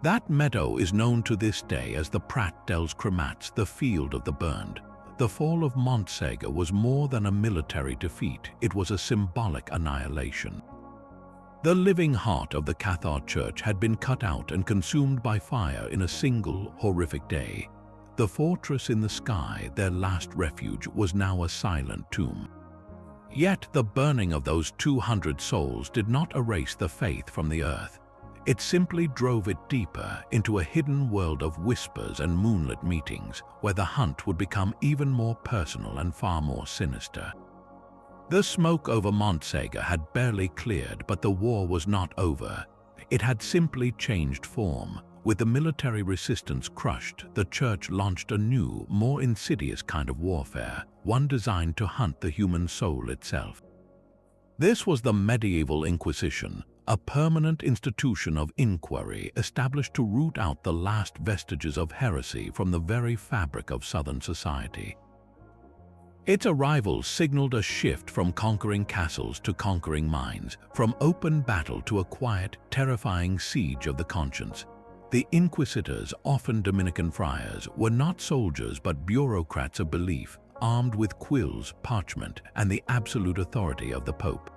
That meadow is known to this day as the Prat dels Cremats, the field of the burned. The fall of Montsegur was more than a military defeat, it was a symbolic annihilation. The living heart of the Cathar Church had been cut out and consumed by fire in a single, horrific day. The fortress in the sky, their last refuge, was now a silent tomb. Yet the burning of those 200 souls did not erase the faith from the earth. It simply drove it deeper into a hidden world of whispers and moonlit meetings, where the hunt would become even more personal and far more sinister. The smoke over Montsegur had barely cleared, but the war was not over. It had simply changed form. With the military resistance crushed, the Church launched a new, more insidious kind of warfare, one designed to hunt the human soul itself. This was the medieval Inquisition, a permanent institution of inquiry established to root out the last vestiges of heresy from the very fabric of southern society. Its arrival signaled a shift from conquering castles to conquering minds, from open battle to a quiet, terrifying siege of the conscience. The inquisitors, often Dominican friars, were not soldiers but bureaucrats of belief, armed with quills, parchment, and the absolute authority of the Pope.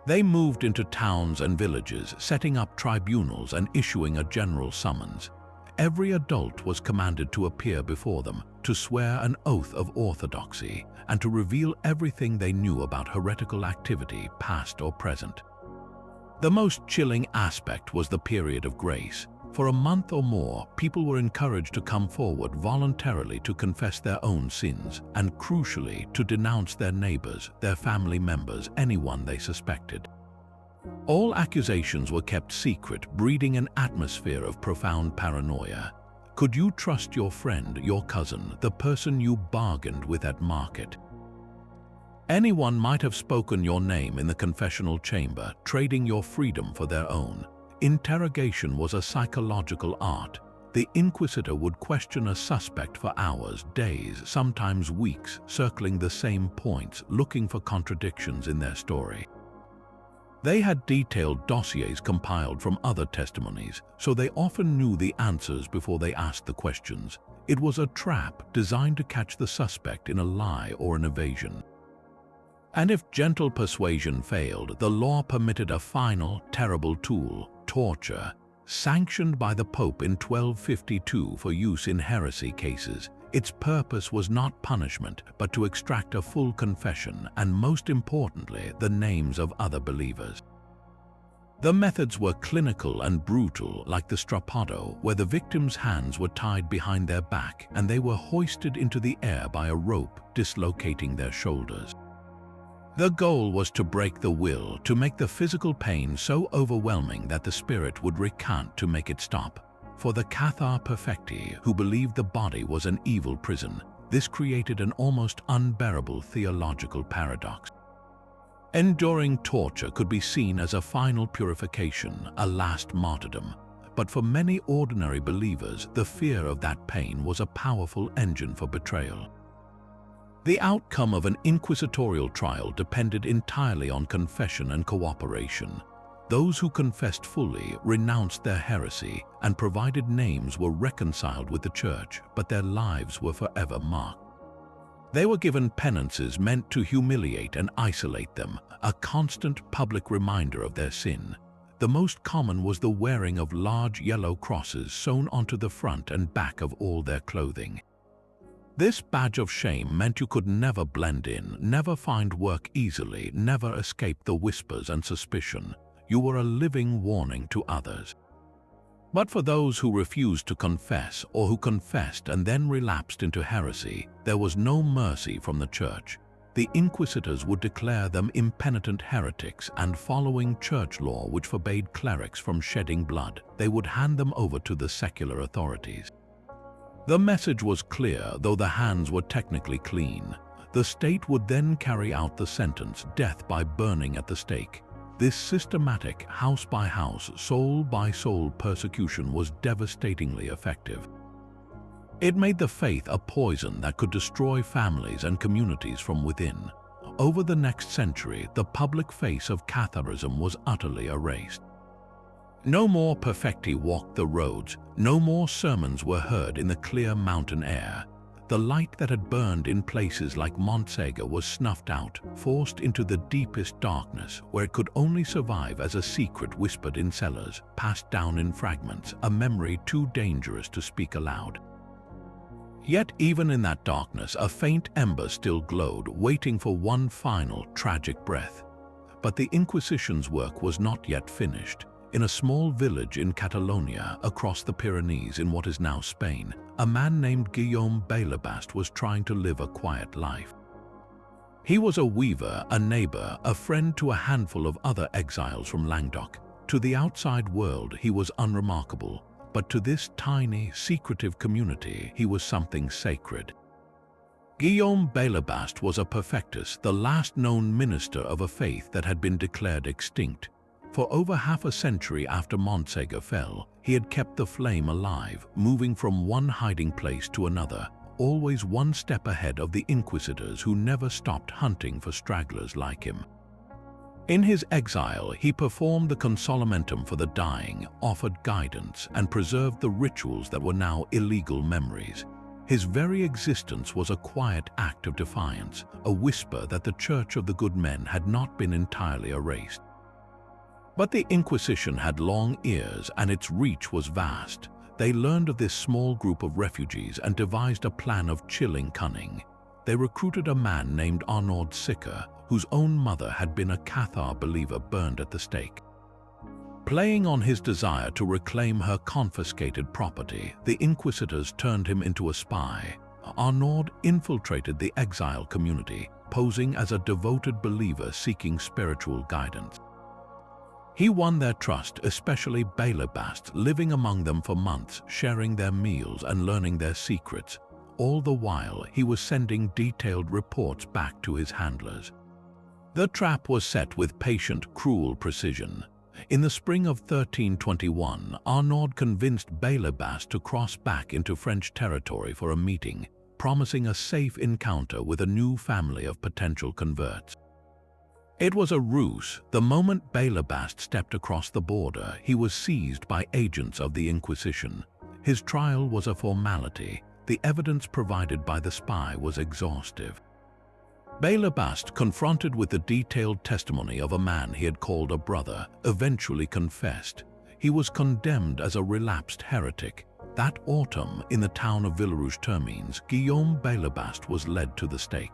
They moved into towns and villages, setting up tribunals and issuing a general summons. Every adult was commanded to appear before them, to swear an oath of orthodoxy, and to reveal everything they knew about heretical activity, past or present. The most chilling aspect was the period of grace. For a month or more, people were encouraged to come forward voluntarily to confess their own sins, and crucially, to denounce their neighbors, their family members, anyone they suspected. All accusations were kept secret, breeding an atmosphere of profound paranoia. Could you trust your friend, your cousin, the person you bargained with at market? Anyone might have spoken your name in the confessional chamber, trading your freedom for their own. Interrogation was a psychological art. The inquisitor would question a suspect for hours, days, sometimes weeks, circling the same points, looking for contradictions in their story. They had detailed dossiers compiled from other testimonies, so they often knew the answers before they asked the questions. It was a trap designed to catch the suspect in a lie or an evasion. And if gentle persuasion failed, the law permitted a final, terrible tool: torture, sanctioned by the Pope in 1252 for use in heresy cases. Its purpose was not punishment, but to extract a full confession and, most importantly, the names of other believers. The methods were clinical and brutal, like the strappado, where the victim's hands were tied behind their back and they were hoisted into the air by a rope, dislocating their shoulders. The goal was to break the will, to make the physical pain so overwhelming that the spirit would recant to make it stop. For the Cathar Perfecti, who believed the body was an evil prison, this created an almost unbearable theological paradox. Enduring torture could be seen as a final purification, a last martyrdom. But for many ordinary believers, the fear of that pain was a powerful engine for betrayal. The outcome of an inquisitorial trial depended entirely on confession and cooperation. Those who confessed fully renounced their heresy, and provided names were reconciled with the Church, but their lives were forever marked. They were given penances meant to humiliate and isolate them, a constant public reminder of their sin. The most common was the wearing of large yellow crosses sewn onto the front and back of all their clothing. This badge of shame meant you could never blend in, never find work easily, never escape the whispers and suspicion. You were a living warning to others. But for those who refused to confess or who confessed and then relapsed into heresy, there was no mercy from the church. The inquisitors would declare them impenitent heretics, and following church law which forbade clerics from shedding blood, they would hand them over to the secular authorities. The message was clear, though the hands were technically clean. The state would then carry out the sentence, death by burning at the stake. This systematic, house-by-house, soul-by-soul persecution was devastatingly effective. It made the faith a poison that could destroy families and communities from within. Over the next century, the public face of Catharism was utterly erased. No more Perfecti walked the roads, no more sermons were heard in the clear mountain air. The light that had burned in places like Montsegur was snuffed out, forced into the deepest darkness, where it could only survive as a secret whispered in cellars, passed down in fragments, a memory too dangerous to speak aloud. Yet even in that darkness, a faint ember still glowed, waiting for one final, tragic breath. But the Inquisition's work was not yet finished. In a small village in Catalonia, across the Pyrenees in what is now Spain, a man named Guillaume Bélibaste was trying to live a quiet life. He was a weaver, a neighbor, a friend to a handful of other exiles from Languedoc. To the outside world, he was unremarkable, but to this tiny, secretive community, he was something sacred. Guillaume Bélibaste was a perfectus, the last known minister of a faith that had been declared extinct. For over half a century after Montsegur fell, he had kept the flame alive, moving from one hiding place to another, always one step ahead of the inquisitors who never stopped hunting for stragglers like him. In his exile, he performed the consolamentum for the dying, offered guidance, and preserved the rituals that were now illegal memories. His very existence was a quiet act of defiance, a whisper that the Church of the Good Men had not been entirely erased. But the Inquisition had long ears, and its reach was vast. They learned of this small group of refugees and devised a plan of chilling cunning. They recruited a man named Arnaud Sicker, whose own mother had been a Cathar believer burned at the stake. Playing on his desire to reclaim her confiscated property, the inquisitors turned him into a spy. Arnaud infiltrated the exile community, posing as a devoted believer seeking spiritual guidance. He won their trust, especially Bélibaste, living among them for months, sharing their meals and learning their secrets. All the while, he was sending detailed reports back to his handlers. The trap was set with patient, cruel precision. In the spring of 1321, Arnaud convinced Bélibaste to cross back into French territory for a meeting, promising a safe encounter with a new family of potential converts. It was a ruse. The moment Bélibaste stepped across the border, he was seized by agents of the Inquisition. His trial was a formality. The evidence provided by the spy was exhaustive. Bélibaste, confronted with the detailed testimony of a man he had called a brother, eventually confessed. He was condemned as a relapsed heretic. That autumn, in the town of Villerouge-Termines, Guillaume Bélibaste was led to the stake.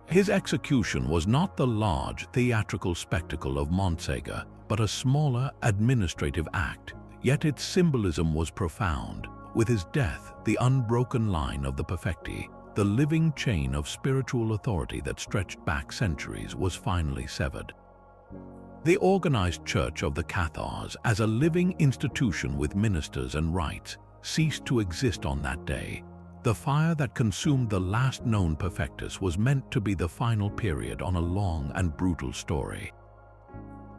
His execution was not the large, theatrical spectacle of Montsegur, but a smaller, administrative act, yet its symbolism was profound. With his death, the unbroken line of the Perfecti, the living chain of spiritual authority that stretched back centuries, was finally severed. The organized church of the Cathars, as a living institution with ministers and rites, ceased to exist on that day. The fire that consumed the last known perfectus was meant to be the final period on a long and brutal story.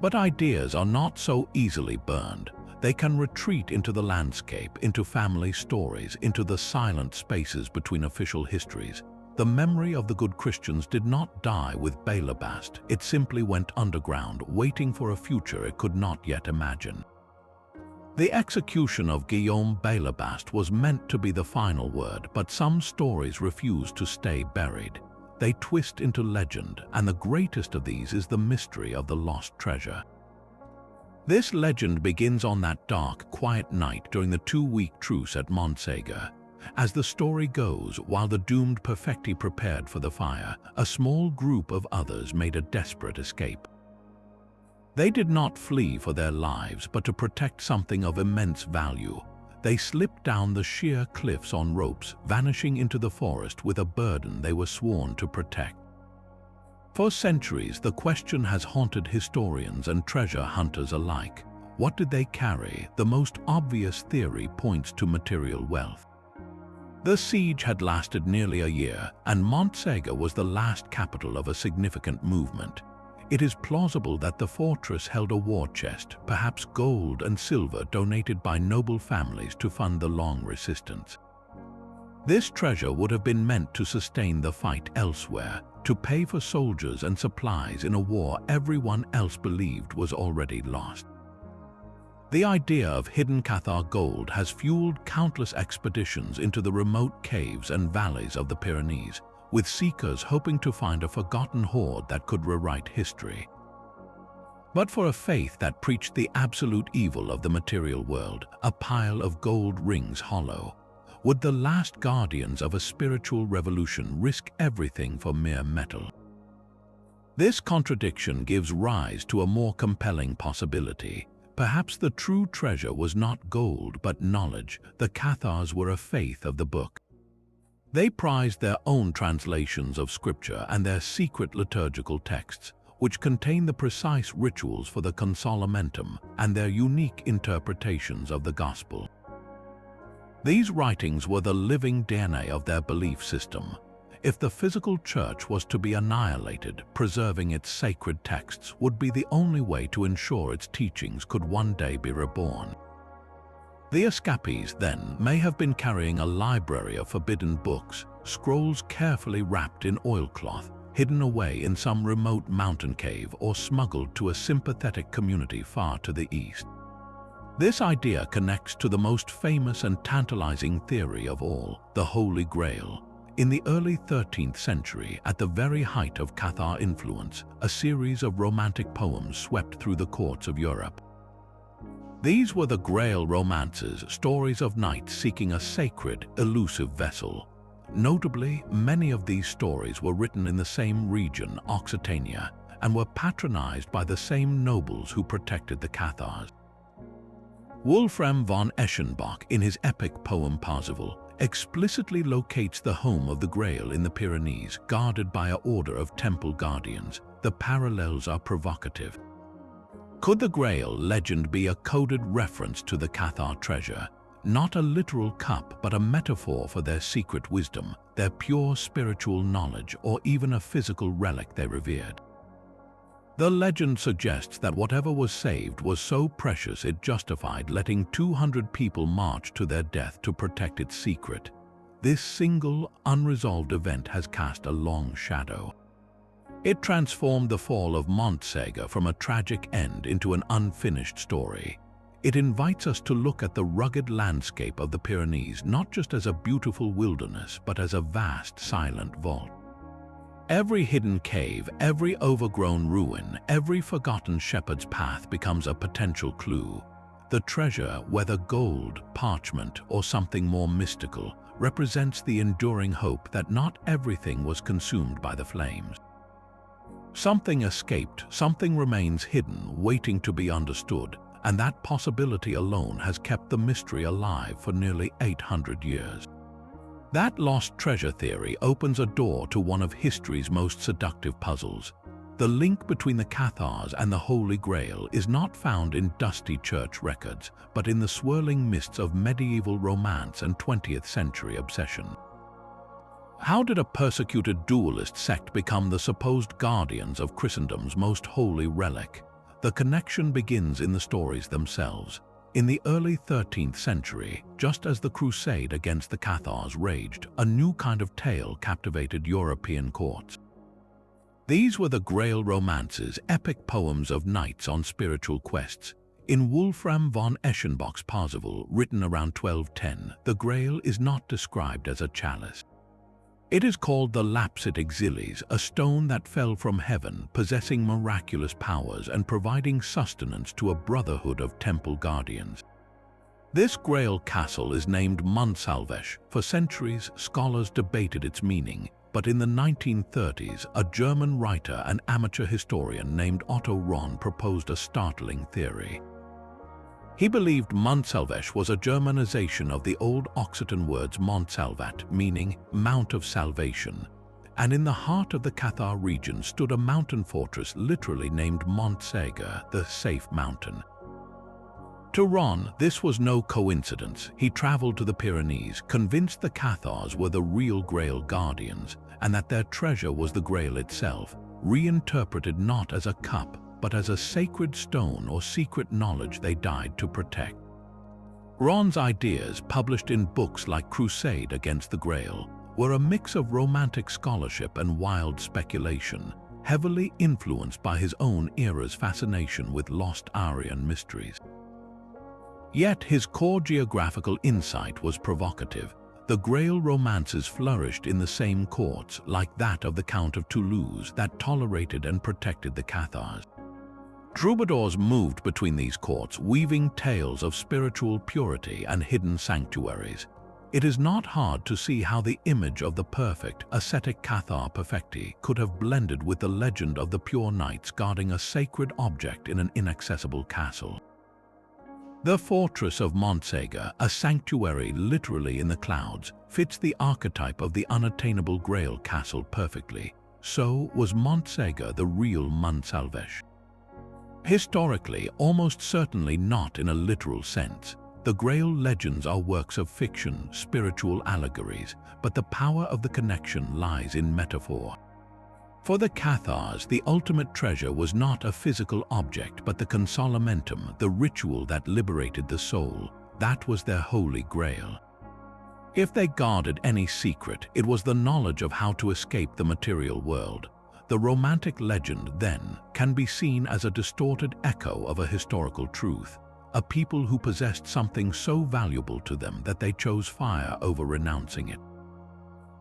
But ideas are not so easily burned. They can retreat into the landscape, into family stories, into the silent spaces between official histories. The memory of the good Christians did not die with Bélibaste. It simply went underground, waiting for a future it could not yet imagine. The execution of Guillaume Bélibaste was meant to be the final word, but some stories refuse to stay buried. They twist into legend, and the greatest of these is the mystery of the lost treasure. This legend begins on that dark, quiet night during the 2-week truce at Montsegur. As the story goes, while the doomed Perfecti prepared for the fire, a small group of others made a desperate escape. They did not flee for their lives, but to protect something of immense value. They slipped down the sheer cliffs on ropes, vanishing into the forest with a burden they were sworn to protect. For centuries, the question has haunted historians and treasure hunters alike. What did they carry? The most obvious theory points to material wealth. The siege had lasted nearly a year, and Montsegur was the last capital of a significant movement. It is plausible that the fortress held a war chest, perhaps gold and silver donated by noble families to fund the long resistance. This treasure would have been meant to sustain the fight elsewhere, to pay for soldiers and supplies in a war everyone else believed was already lost. The idea of hidden Cathar gold has fueled countless expeditions into the remote caves and valleys of the Pyrenees, with seekers hoping to find a forgotten hoard that could rewrite history. But for a faith that preached the absolute evil of the material world, a pile of gold rings hollow. Would the last guardians of a spiritual revolution risk everything for mere metal? This contradiction gives rise to a more compelling possibility. Perhaps the true treasure was not gold but knowledge. The Cathars were a faith of the book. They prized their own translations of scripture and their secret liturgical texts, which contain the precise rituals for the consolamentum and their unique interpretations of the gospel. These writings were the living DNA of their belief system. If the physical church was to be annihilated, preserving its sacred texts would be the only way to ensure its teachings could one day be reborn. The escapees, then, may have been carrying a library of forbidden books, scrolls carefully wrapped in oilcloth, hidden away in some remote mountain cave or smuggled to a sympathetic community far to the east. This idea connects to the most famous and tantalizing theory of all, the Holy Grail. In the early 13th century, at the very height of Cathar influence, a series of romantic poems swept through the courts of Europe. These were the Grail romances, stories of knights seeking a sacred, elusive vessel. Notably, many of these stories were written in the same region, Occitania, and were patronized by the same nobles who protected the Cathars. Wolfram von Eschenbach, in his epic poem Parzival, explicitly locates the home of the Grail in the Pyrenees, guarded by an order of temple guardians. The parallels are provocative. Could the Grail legend be a coded reference to the Cathar treasure? Not a literal cup, but a metaphor for their secret wisdom, their pure spiritual knowledge, or even a physical relic they revered. The legend suggests that whatever was saved was so precious it justified letting 200 people march to their death to protect its secret. This single, unresolved event has cast a long shadow. It transformed the fall of Montsegur from a tragic end into an unfinished story. It invites us to look at the rugged landscape of the Pyrenees not just as a beautiful wilderness, but as a vast, silent vault. Every hidden cave, every overgrown ruin, every forgotten shepherd's path becomes a potential clue. The treasure, whether gold, parchment, or something more mystical, represents the enduring hope that not everything was consumed by the flames. Something escaped, something remains hidden, waiting to be understood, and that possibility alone has kept the mystery alive for nearly 800 years. That lost treasure theory opens a door to one of history's most seductive puzzles. The link between the Cathars and the Holy Grail is not found in dusty church records, but in the swirling mists of medieval romance and 20th century obsession. How did a persecuted dualist sect become the supposed guardians of Christendom's most holy relic? The connection begins in the stories themselves. In the early 13th century, just as the crusade against the Cathars raged, a new kind of tale captivated European courts. These were the Grail romances, epic poems of knights on spiritual quests. In Wolfram von Eschenbach's Parzival, written around 1210, the Grail is not described as a chalice. It is called the lapsit exilis, a stone that fell from heaven, possessing miraculous powers and providing sustenance to a brotherhood of temple guardians. This Grail castle is named Montsegur. For centuries, scholars debated its meaning, but in the 1930s, a German writer and amateur historian named Otto Rahn proposed a startling theory. He believed Montsegur was a Germanization of the old Occitan words Montsalvat, meaning Mount of Salvation, and in the heart of the Cathar region stood a mountain fortress literally named Montségur, the safe mountain. To Rahn, this was no coincidence. He traveled to the Pyrenees, convinced the Cathars were the real Grail guardians, and that their treasure was the Grail itself, reinterpreted not as a cup, but as a sacred stone or secret knowledge they died to protect. Rahn's ideas, published in books like Crusade Against the Grail, were a mix of romantic scholarship and wild speculation, heavily influenced by his own era's fascination with lost Aryan mysteries. Yet his core geographical insight was provocative. The Grail romances flourished in the same courts, like that of the Count of Toulouse, that tolerated and protected the Cathars. Troubadours moved between these courts, weaving tales of spiritual purity and hidden sanctuaries. It is not hard to see how the image of the perfect, ascetic Cathar Perfecti could have blended with the legend of the pure knights guarding a sacred object in an inaccessible castle. The fortress of Montsegur, a sanctuary literally in the clouds, fits the archetype of the unattainable Grail castle perfectly. So was Montsegur the real Montsegur. Historically, almost certainly not in a literal sense. The Grail legends are works of fiction, spiritual allegories, but the power of the connection lies in metaphor. For the Cathars, the ultimate treasure was not a physical object, but the consolamentum, the ritual that liberated the soul. That was their holy Grail. If they guarded any secret, it was the knowledge of how to escape the material world. The romantic legend, then, can be seen as a distorted echo of a historical truth, a people who possessed something so valuable to them that they chose fire over renouncing it.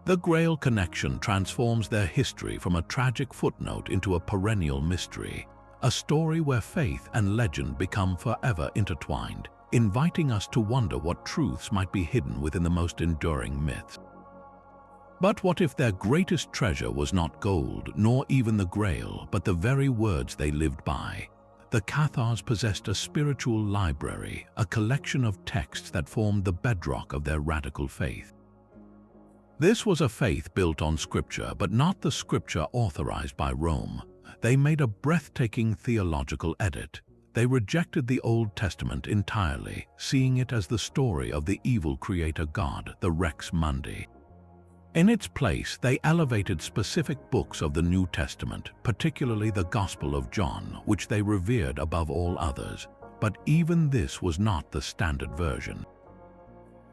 The Grail connection transforms their history from a tragic footnote into a perennial mystery, a story where faith and legend become forever intertwined, inviting us to wonder what truths might be hidden within the most enduring myths. But what if their greatest treasure was not gold, nor even the Grail, but the very words they lived by? The Cathars possessed a spiritual library, a collection of texts that formed the bedrock of their radical faith. This was a faith built on scripture, but not the scripture authorized by Rome. They made a breathtaking theological edit. They rejected the Old Testament entirely, seeing it as the story of the evil creator God, the Rex Mundi. In its place, they elevated specific books of the New Testament, particularly the Gospel of John, which they revered above all others. But even this was not the standard version.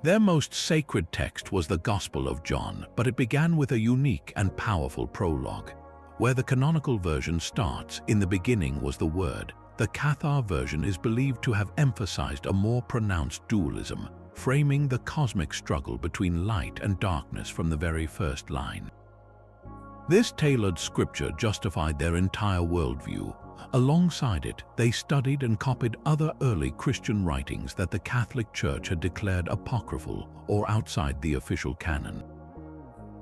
Their most sacred text was the Gospel of John, but it began with a unique and powerful prologue. Where the canonical version starts, "In the beginning was the Word," the Cathar version is believed to have emphasized a more pronounced dualism, framing the cosmic struggle between light and darkness from the very first line. This tailored scripture justified their entire worldview. Alongside it, they studied and copied other early Christian writings that the Catholic Church had declared apocryphal or outside the official canon.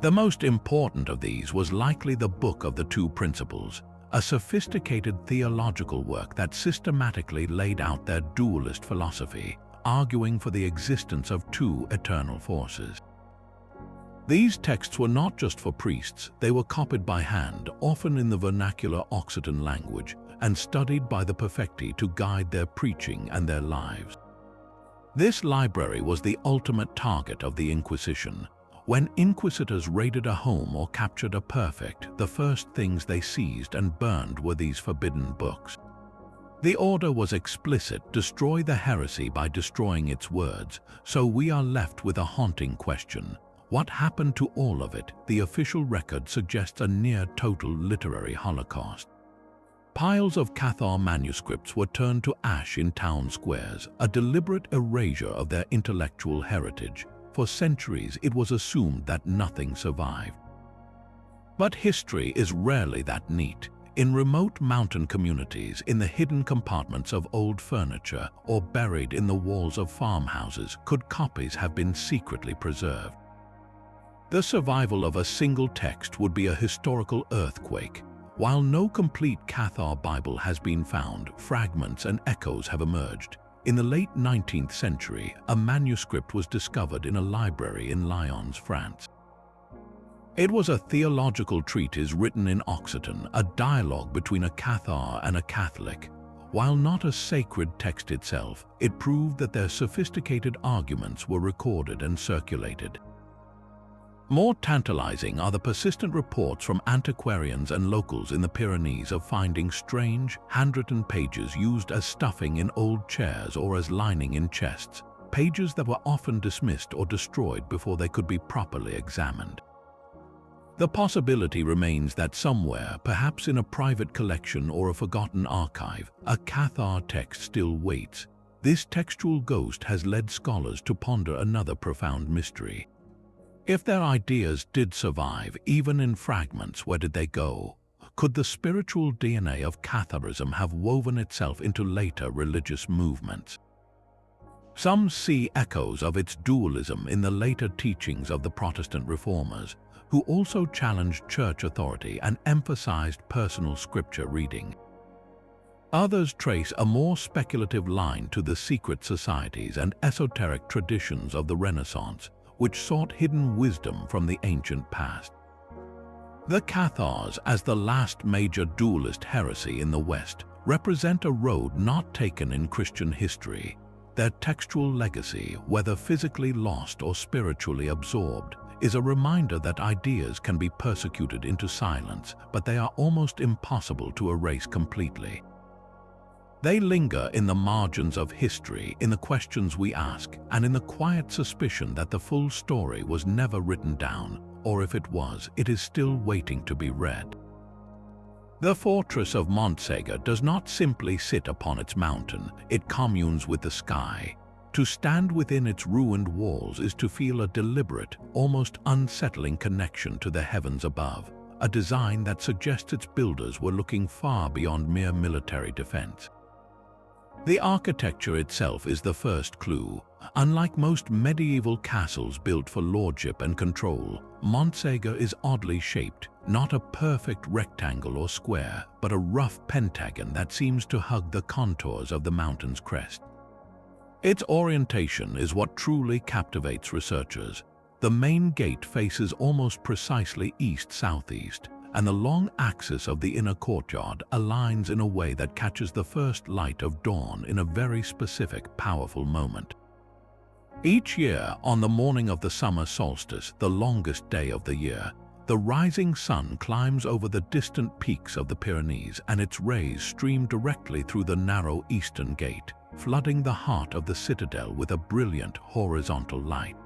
The most important of these was likely the Book of the Two Principles, a sophisticated theological work that systematically laid out their dualist philosophy, arguing for the existence of two eternal forces. These texts were not just for priests, they were copied by hand, often in the vernacular Occitan language, and studied by the Perfecti to guide their preaching and their lives. This library was the ultimate target of the Inquisition. When inquisitors raided a home or captured a perfect, the first things they seized and burned were these forbidden books. The order was explicit: destroy the heresy by destroying its words, so we are left with a haunting question. What happened to all of it? The official record suggests a near-total literary holocaust. Piles of Cathar manuscripts were turned to ash in town squares, a deliberate erasure of their intellectual heritage. For centuries, it was assumed that nothing survived. But history is rarely that neat. In remote mountain communities, in the hidden compartments of old furniture, or buried in the walls of farmhouses, could copies have been secretly preserved. The survival of a single text would be a historical earthquake. While no complete Cathar Bible has been found, fragments and echoes have emerged. In the late 19th century, a manuscript was discovered in a library in Lyons, France. It was a theological treatise written in Occitan, a dialogue between a Cathar and a Catholic. While not a sacred text itself, it proved that their sophisticated arguments were recorded and circulated. More tantalizing are the persistent reports from antiquarians and locals in the Pyrenees of finding strange, handwritten pages used as stuffing in old chairs or as lining in chests, pages that were often dismissed or destroyed before they could be properly examined. The possibility remains that somewhere, perhaps in a private collection or a forgotten archive, a Cathar text still waits. This textual ghost has led scholars to ponder another profound mystery. If their ideas did survive, even in fragments, where did they go? Could the spiritual DNA of Catharism have woven itself into later religious movements? Some see echoes of its dualism in the later teachings of the Protestant reformers, who also challenged church authority and emphasized personal scripture reading. Others trace a more speculative line to the secret societies and esoteric traditions of the Renaissance, which sought hidden wisdom from the ancient past. The Cathars, as the last major dualist heresy in the West, represent a road not taken in Christian history. Their textual legacy, whether physically lost or spiritually absorbed, is a reminder that ideas can be persecuted into silence, but they are almost impossible to erase completely. They linger in the margins of history, in the questions we ask, and in the quiet suspicion that the full story was never written down, or if it was, it is still waiting to be read. The fortress of Montsegur does not simply sit upon its mountain, it communes with the sky. To stand within its ruined walls is to feel a deliberate, almost unsettling connection to the heavens above, a design that suggests its builders were looking far beyond mere military defense. The architecture itself is the first clue. Unlike most medieval castles built for lordship and control, Montsegur is oddly shaped, not a perfect rectangle or square, but a rough pentagon that seems to hug the contours of the mountain's crest. Its orientation is what truly captivates researchers. The main gate faces almost precisely east-southeast, and the long axis of the inner courtyard aligns in a way that catches the first light of dawn in a very specific, powerful moment. Each year, on the morning of the summer solstice, the longest day of the year, the rising sun climbs over the distant peaks of the Pyrenees, and its rays stream directly through the narrow eastern gate, flooding the heart of the citadel with a brilliant horizontal light.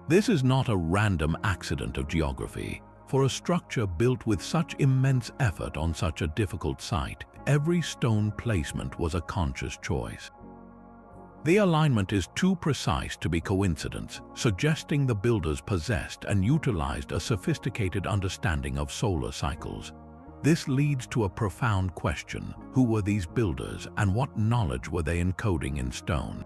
This is not a random accident of geography. For a structure built with such immense effort on such a difficult site, every stone placement was a conscious choice. The alignment is too precise to be coincidence, suggesting the builders possessed and utilized a sophisticated understanding of solar cycles. This leads to a profound question: who were these builders and what knowledge were they encoding in stone?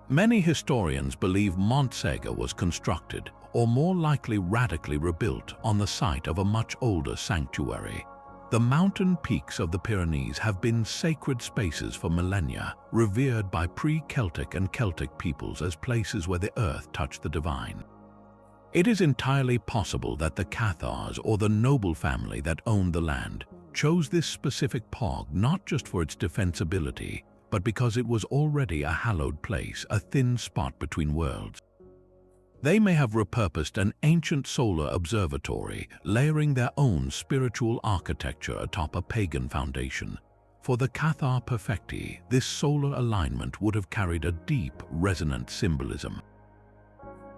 Many historians believe Montsegur was constructed, or more likely radically rebuilt, on the site of a much older sanctuary. The mountain peaks of the Pyrenees have been sacred spaces for millennia, revered by pre-Celtic and Celtic peoples as places where the earth touched the divine. It is entirely possible that the Cathars, or the noble family that owned the land, chose this specific pog not just for its defensibility, but because it was already a hallowed place, a thin spot between worlds. They may have repurposed an ancient solar observatory, layering their own spiritual architecture atop a pagan foundation. For the Cathar Perfecti, this solar alignment would have carried a deep, resonant symbolism.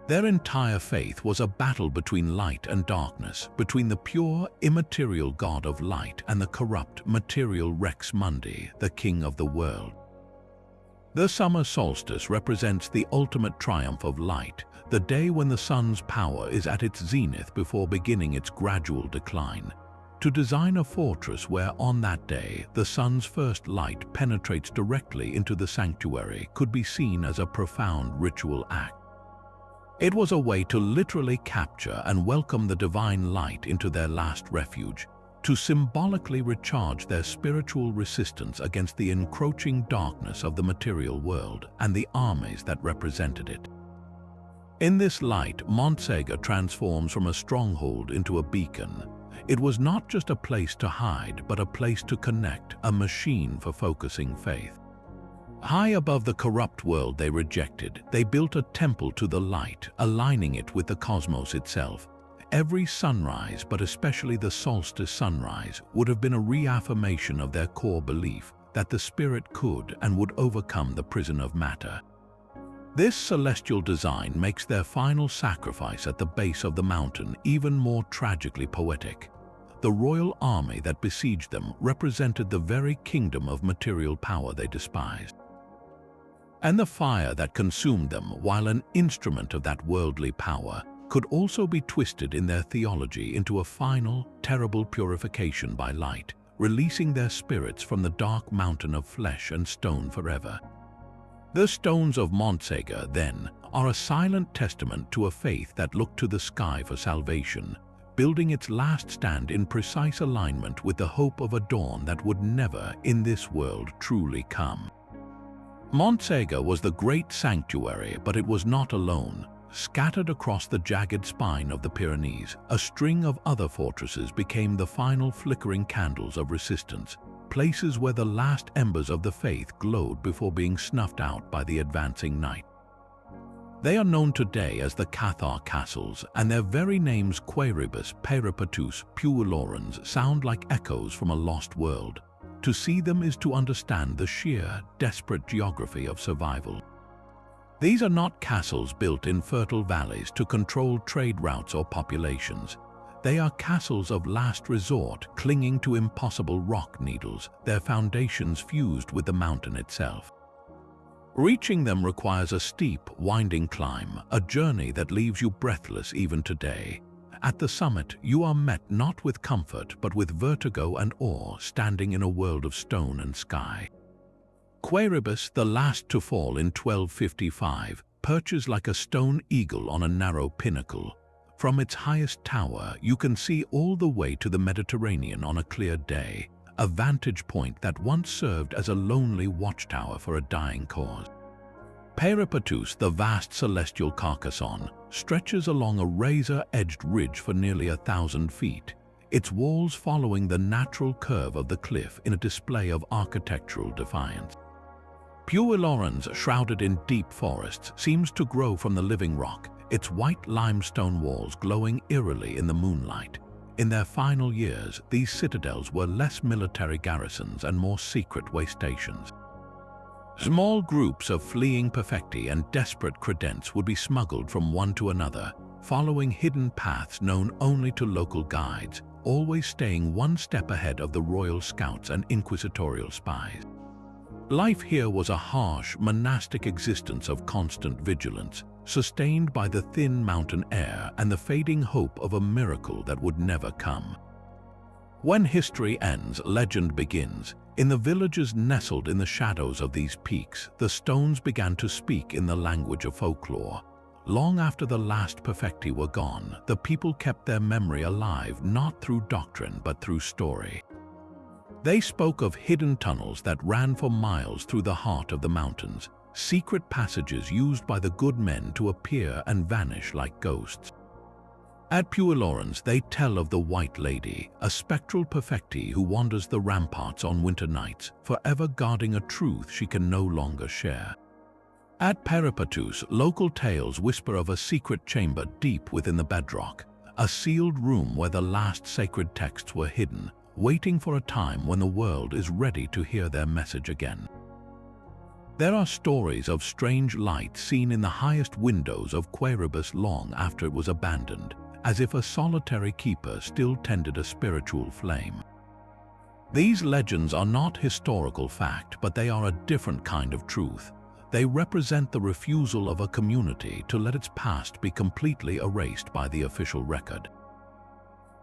Their entire faith was a battle between light and darkness, between the pure, immaterial God of light and the corrupt, material Rex Mundi, the king of the world. The summer solstice represents the ultimate triumph of light, the day when the sun's power is at its zenith before beginning its gradual decline. to design a fortress where on that day the sun's first light penetrates directly into the sanctuary could be seen as a profound ritual act. It was a way to literally capture and welcome the divine light into their last refuge, to symbolically recharge their spiritual resistance against the encroaching darkness of the material world and the armies that represented it. In this light, Montsegur transforms from a stronghold into a beacon. It was not just a place to hide, but a place to connect, a machine for focusing faith. High above the corrupt world they rejected, they built a temple to the light, aligning it with the cosmos itself. Every sunrise, but especially the solstice sunrise, would have been a reaffirmation of their core belief that the spirit could and would overcome the prison of matter. This celestial design makes their final sacrifice at the base of the mountain even more tragically poetic. The royal army that besieged them represented the very kingdom of material power they despised. And the fire that consumed them, while an instrument of that worldly power, could also be twisted in their theology into a final, terrible purification by light, releasing their spirits from the dark mountain of flesh and stone forever. The stones of Montsegur, then, are a silent testament to a faith that looked to the sky for salvation, building its last stand in precise alignment with the hope of a dawn that would never, in this world, truly come. Montsegur was the great sanctuary, but it was not alone. Scattered across the jagged spine of the Pyrenees, a string of other fortresses became the final flickering candles of resistance, places where the last embers of the faith glowed before being snuffed out by the advancing night. They are known today as the Cathar castles, and their very names Quaeribus, Peripatus, Puellorens sound like echoes from a lost world. To see them is to understand the sheer, desperate geography of survival. These are not castles built in fertile valleys to control trade routes or populations. They are castles of last resort, clinging to impossible rock needles, their foundations fused with the mountain itself. Reaching them requires a steep, winding climb, a journey that leaves you breathless even today. At the summit, you are met not with comfort, but with vertigo and awe, standing in a world of stone and sky. Quaeribus, the last to fall in 1255, perches like a stone eagle on a narrow pinnacle. From its highest tower, you can see all the way to the Mediterranean on a clear day, a vantage point that once served as a lonely watchtower for a dying cause. Peripatus, the vast celestial Carcassonne, stretches along a razor-edged ridge for nearly 1,000 feet, its walls following the natural curve of the cliff in a display of architectural defiance. Puellorens, shrouded in deep forests, seems to grow from the living rock, its white limestone walls glowing eerily in the moonlight. In their final years, these citadels were less military garrisons and more secret way stations. Small groups of fleeing Perfecti and desperate credents would be smuggled from one to another, following hidden paths known only to local guides, always staying one step ahead of the royal scouts and inquisitorial spies. Life here was a harsh, monastic existence of constant vigilance, sustained by the thin mountain air and the fading hope of a miracle that would never come. When history ends, legend begins. In the villages nestled in the shadows of these peaks, the stones began to speak in the language of folklore. Long after the last Perfecti were gone, the people kept their memory alive not through doctrine but through story. They spoke of hidden tunnels that ran for miles through the heart of the mountains, secret passages used by the good men to appear and vanish like ghosts. At Puellorens, they tell of the White Lady, a spectral Perfecti who wanders the ramparts on winter nights, forever guarding a truth she can no longer share. At Peripatus, local tales whisper of a secret chamber deep within the bedrock, a sealed room where the last sacred texts were hidden, waiting for a time when the world is ready to hear their message again. There are stories of strange light seen in the highest windows of Quaeribus long after it was abandoned, as if a solitary keeper still tended a spiritual flame. These legends are not historical fact, but they are a different kind of truth. They represent the refusal of a community to let its past be completely erased by the official record.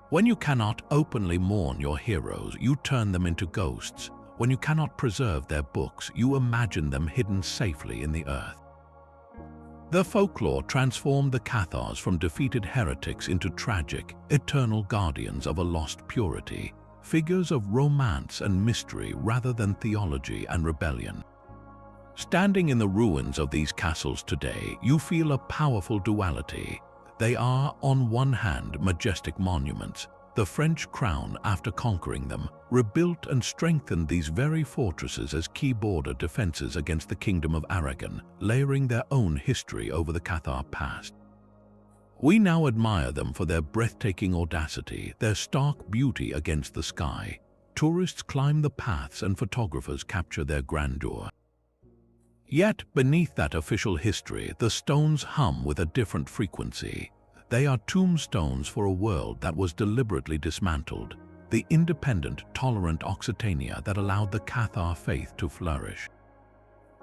When you cannot openly mourn your heroes, you turn them into ghosts. When you cannot preserve their books, you imagine them hidden safely in the earth. The folklore transformed the Cathars from defeated heretics into tragic, eternal guardians of a lost purity, figures of romance and mystery rather than theology and rebellion. Standing in the ruins of these castles today, you feel a powerful duality. They are, on one hand, majestic monuments. The French crown, after conquering them, rebuilt and strengthened these very fortresses as key border defenses against the Kingdom of Aragon, layering their own history over the Cathar past. We now admire them for their breathtaking audacity, their stark beauty against the sky. Tourists climb the paths and photographers capture their grandeur. Yet, beneath that official history, the stones hum with a different frequency. They are tombstones for a world that was deliberately dismantled, the independent, tolerant Occitania that allowed the Cathar faith to flourish.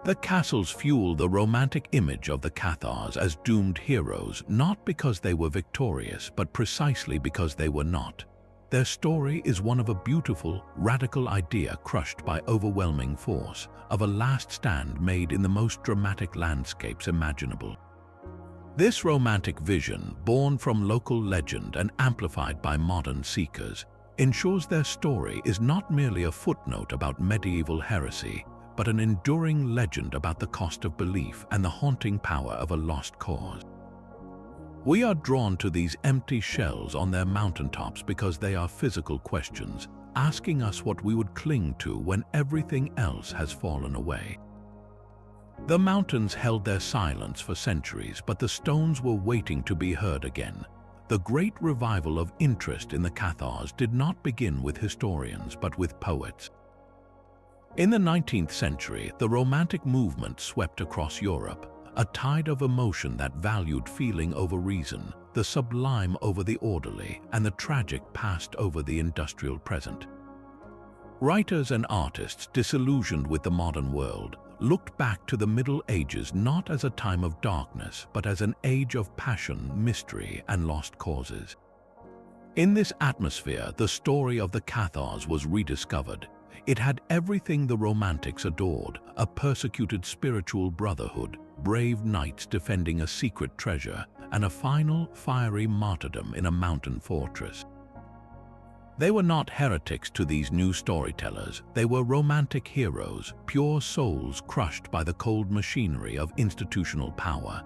The castles fuel the romantic image of the Cathars as doomed heroes, not because they were victorious, but precisely because they were not. Their story is one of a beautiful, radical idea crushed by overwhelming force, of a last stand made in the most dramatic landscapes imaginable. This romantic vision, born from local legend and amplified by modern seekers, ensures their story is not merely a footnote about medieval heresy, but an enduring legend about the cost of belief and the haunting power of a lost cause. We are drawn to these empty shells on their mountaintops because they are physical questions, asking us what we would cling to when everything else has fallen away. The mountains held their silence for centuries, but the stones were waiting to be heard again. The great revival of interest in the Cathars did not begin with historians, but with poets. In the 19th century, the Romantic movement swept across Europe, a tide of emotion that valued feeling over reason, the sublime over the orderly, and the tragic passed over the industrial present. Writers and artists, disillusioned with the modern world, looked back to the Middle Ages not as a time of darkness, but as an age of passion, mystery, and lost causes. In this atmosphere, the story of the Cathars was rediscovered. It had everything the Romantics adored: a persecuted spiritual brotherhood, brave knights defending a secret treasure, and a final, fiery martyrdom in a mountain fortress. They were not heretics to these new storytellers. They were romantic heroes, pure souls crushed by the cold machinery of institutional power.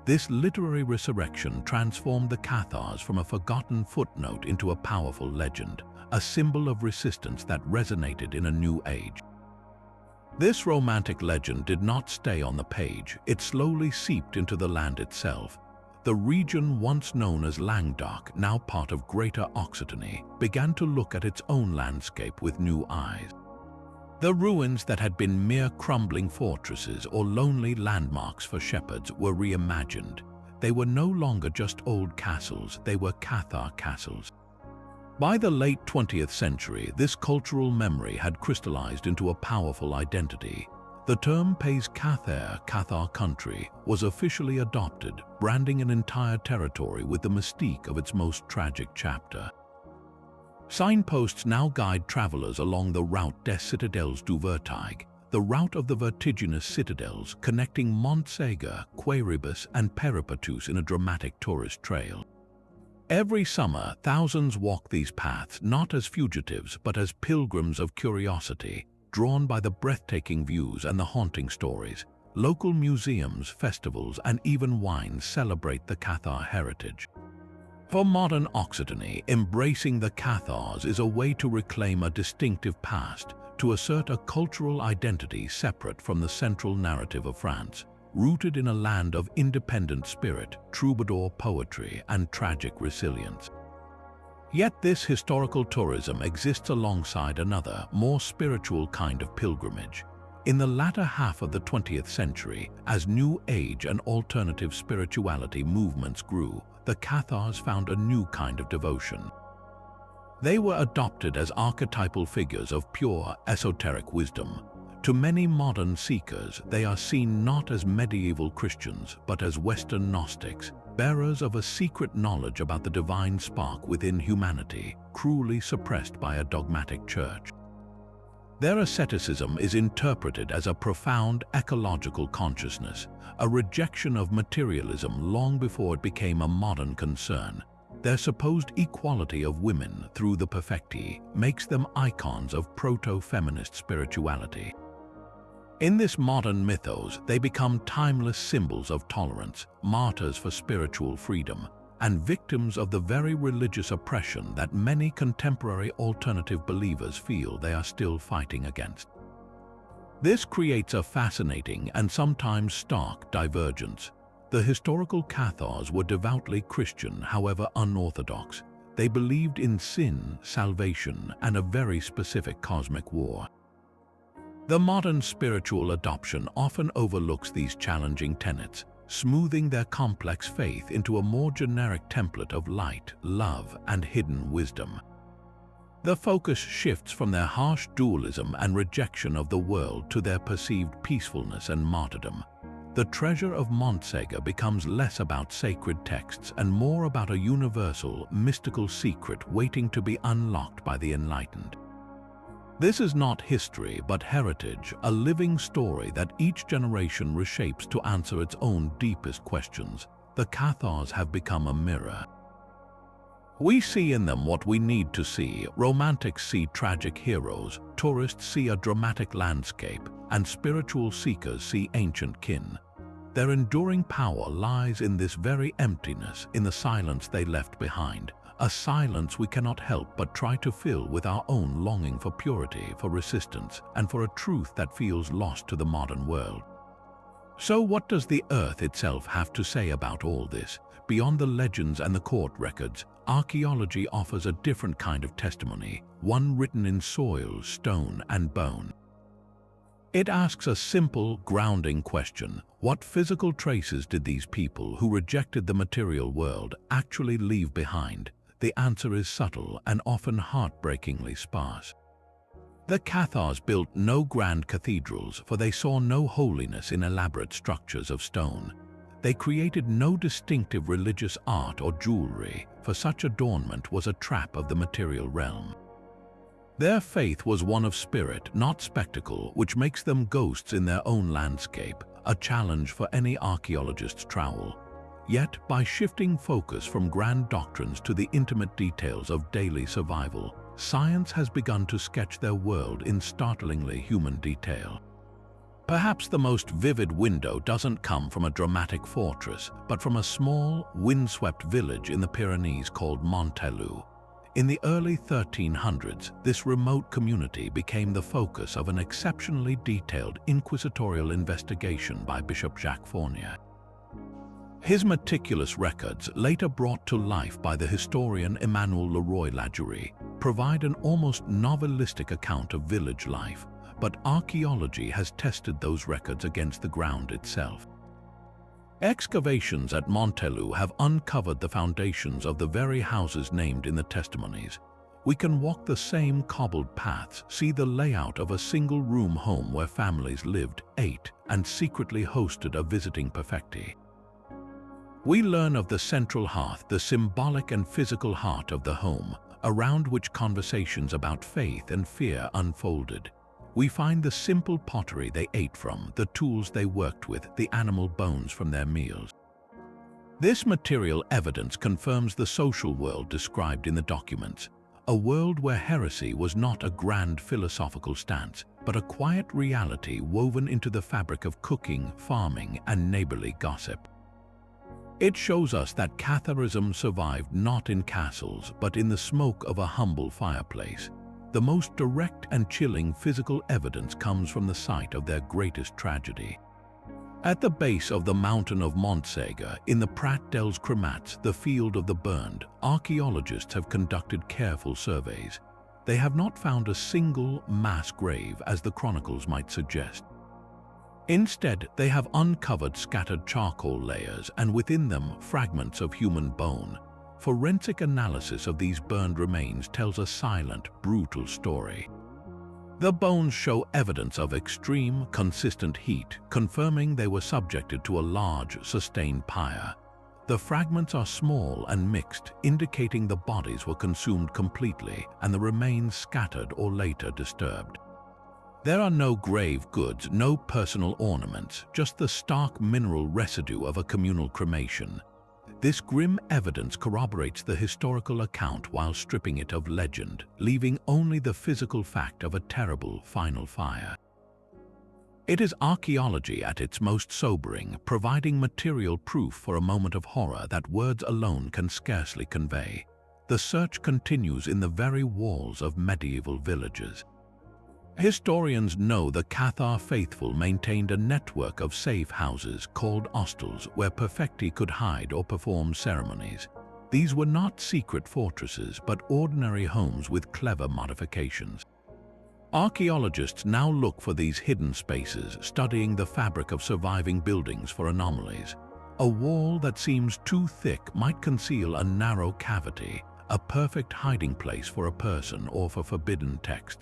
This literary resurrection transformed the Cathars from a forgotten footnote into a powerful legend, a symbol of resistance that resonated in a new age. This romantic legend did not stay on the page. It slowly seeped into the land itself. The region once known as Languedoc, now part of Greater Occitanie, began to look at its own landscape with new eyes. The ruins that had been mere crumbling fortresses or lonely landmarks for shepherds were reimagined. They were no longer just old castles, they were Cathar castles. By the late 20th century, this cultural memory had crystallized into a powerful identity. The term Pays Cathar, Cathar country, was officially adopted, branding an entire territory with the mystique of its most tragic chapter. Signposts now guide travelers along the route des Citadelles du Vertige, the route of the vertiginous citadels connecting Montségur, Quéribus, and Peripatus in a dramatic tourist trail. Every summer, thousands walk these paths not as fugitives but as pilgrims of curiosity, drawn by the breathtaking views and the haunting stories. Local museums, festivals, and even wines celebrate the Cathar heritage. For modern Occitanie, embracing the Cathars is a way to reclaim a distinctive past, to assert a cultural identity separate from the central narrative of France, rooted in a land of independent spirit, troubadour poetry, and tragic resilience. Yet this historical tourism exists alongside another, more spiritual kind of pilgrimage. In the latter half of the 20th century, as New Age and alternative spirituality movements grew, the Cathars found a new kind of devotion. They were adopted as archetypal figures of pure, esoteric wisdom. To many modern seekers, they are seen not as medieval Christians, but as Western Gnostics, bearers of a secret knowledge about the divine spark within humanity, cruelly suppressed by a dogmatic church. Their asceticism is interpreted as a profound ecological consciousness, a rejection of materialism long before it became a modern concern. Their supposed equality of women through the Perfecti makes them icons of proto-feminist spirituality. In this modern mythos, they become timeless symbols of tolerance, martyrs for spiritual freedom, and victims of the very religious oppression that many contemporary alternative believers feel they are still fighting against. This creates a fascinating and sometimes stark divergence. The historical Cathars were devoutly Christian, however unorthodox. They believed in sin, salvation, and a very specific cosmic war. The modern spiritual adoption often overlooks these challenging tenets, smoothing their complex faith into a more generic template of light, love, and hidden wisdom. The focus shifts from their harsh dualism and rejection of the world to their perceived peacefulness and martyrdom. The treasure of Montsegur becomes less about sacred texts and more about a universal, mystical secret waiting to be unlocked by the enlightened. This is not history, but heritage, a living story that each generation reshapes to answer its own deepest questions. The Cathars have become a mirror. We see in them what we need to see. Romantics see tragic heroes, tourists see a dramatic landscape, and spiritual seekers see ancient kin. Their enduring power lies in this very emptiness, in the silence they left behind. A silence we cannot help but try to fill with our own longing for purity, for resistance, and for a truth that feels lost to the modern world. So what does the earth itself have to say about all this? Beyond the legends and the court records, archaeology offers a different kind of testimony, one written in soil, stone, and bone. It asks a simple, grounding question: what physical traces did these people who rejected the material world actually leave behind? The answer is subtle and often heartbreakingly sparse. The Cathars built no grand cathedrals, for they saw no holiness in elaborate structures of stone. They created no distinctive religious art or jewelry, for such adornment was a trap of the material realm. Their faith was one of spirit, not spectacle, which makes them ghosts in their own landscape, a challenge for any archaeologist's trowel. Yet, by shifting focus from grand doctrines to the intimate details of daily survival, science has begun to sketch their world in startlingly human detail. Perhaps the most vivid window doesn't come from a dramatic fortress, but from a small, windswept village in the Pyrenees called Montsegur. In the early 1300s, this remote community became the focus of an exceptionally detailed inquisitorial investigation by Bishop Jacques Fournier. His meticulous records, later brought to life by the historian Emmanuel Leroy-Ladurie, provide an almost novelistic account of village life, but archaeology has tested those records against the ground itself. Excavations at Montsegur have uncovered the foundations of the very houses named in the testimonies. We can walk the same cobbled paths, see the layout of a single-room home where families lived, ate, and secretly hosted a visiting Perfecti. We learn of the central hearth, the symbolic and physical heart of the home, around which conversations about faith and fear unfolded. We find the simple pottery they ate from, the tools they worked with, the animal bones from their meals. This material evidence confirms the social world described in the documents, a world where heresy was not a grand philosophical stance, but a quiet reality woven into the fabric of cooking, farming, and neighborly gossip. It shows us that Catharism survived not in castles, but in the smoke of a humble fireplace. The most direct and chilling physical evidence comes from the site of their greatest tragedy. At the base of the mountain of Montségur, in the Prat dels Cremats, the field of the burned, archaeologists have conducted careful surveys. They have not found a single mass grave, as the chronicles might suggest. Instead, they have uncovered scattered charcoal layers and within them fragments of human bone. Forensic analysis of these burned remains tells a silent, brutal story. The bones show evidence of extreme, consistent heat, confirming they were subjected to a large, sustained pyre. The fragments are small and mixed, indicating the bodies were consumed completely and the remains scattered or later disturbed. There are no grave goods, no personal ornaments, just the stark mineral residue of a communal cremation. This grim evidence corroborates the historical account while stripping it of legend, leaving only the physical fact of a terrible final fire. It is archaeology at its most sobering, providing material proof for a moment of horror that words alone can scarcely convey. The search continues in the very walls of medieval villages. Historians know the Cathar faithful maintained a network of safe houses called hostels where Perfecti could hide or perform ceremonies. These were not secret fortresses but ordinary homes with clever modifications. Archaeologists now look for these hidden spaces, studying the fabric of surviving buildings for anomalies. A wall that seems too thick might conceal a narrow cavity, a perfect hiding place for a person or for forbidden text.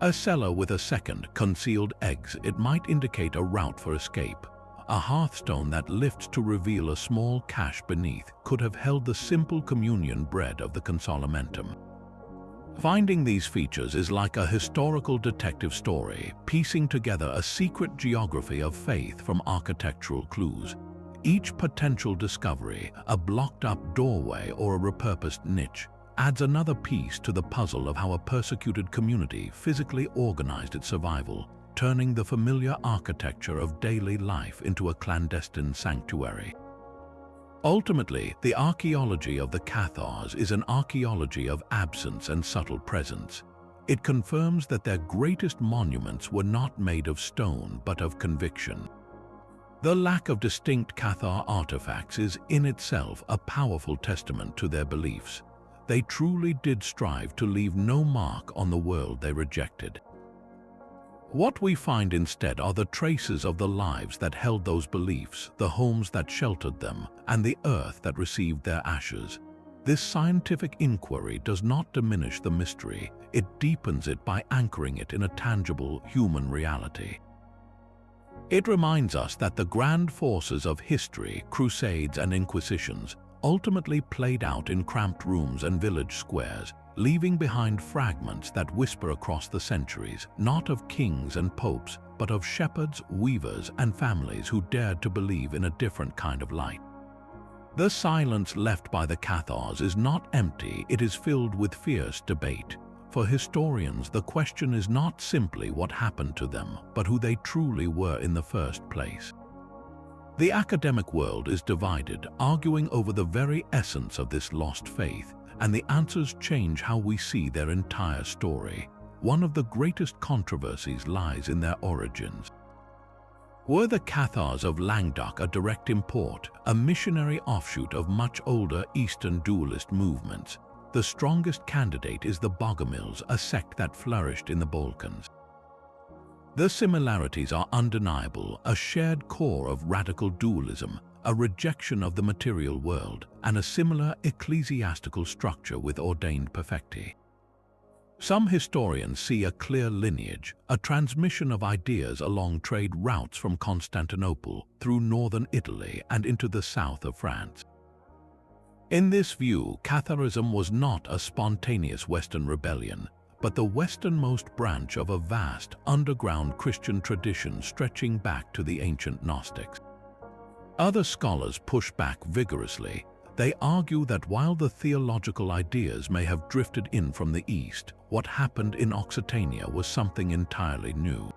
A cellar with a second, concealed exit might indicate a route for escape. A hearthstone that lifts to reveal a small cache beneath could have held the simple communion bread of the consolamentum. Finding these features is like a historical detective story, piecing together a secret geography of faith from architectural clues. Each potential discovery, a blocked-up doorway or a repurposed niche, adds another piece to the puzzle of how a persecuted community physically organized its survival, turning the familiar architecture of daily life into a clandestine sanctuary. Ultimately, the archaeology of the Cathars is an archaeology of absence and subtle presence. It confirms that their greatest monuments were not made of stone but of conviction. The lack of distinct Cathar artifacts is in itself a powerful testament to their beliefs. They truly did strive to leave no mark on the world they rejected. What we find instead are the traces of the lives that held those beliefs, the homes that sheltered them, and the earth that received their ashes. This scientific inquiry does not diminish the mystery, it deepens it by anchoring it in a tangible human reality. It reminds us that the grand forces of history, crusades and inquisitions, ultimately played out in cramped rooms and village squares, leaving behind fragments that whisper across the centuries, not of kings and popes, but of shepherds, weavers, and families who dared to believe in a different kind of light. The silence left by the Cathars is not empty, it is filled with fierce debate. For historians, the question is not simply what happened to them, but who they truly were in the first place. The academic world is divided, arguing over the very essence of this lost faith, and the answers change how we see their entire story. One of the greatest controversies lies in their origins. Were the Cathars of Languedoc a direct import, a missionary offshoot of much older Eastern dualist movements? The strongest candidate is the Bogomils, a sect that flourished in the Balkans. The similarities are undeniable, a shared core of radical dualism, a rejection of the material world, and a similar ecclesiastical structure with ordained perfecti. Some historians see a clear lineage, a transmission of ideas along trade routes from Constantinople through northern Italy and into the south of France. In this view, Catharism was not a spontaneous Western rebellion, but the westernmost branch of a vast, underground Christian tradition stretching back to the ancient Gnostics. Other scholars push back vigorously. They argue that while the theological ideas may have drifted in from the East, what happened in Occitania was something entirely new.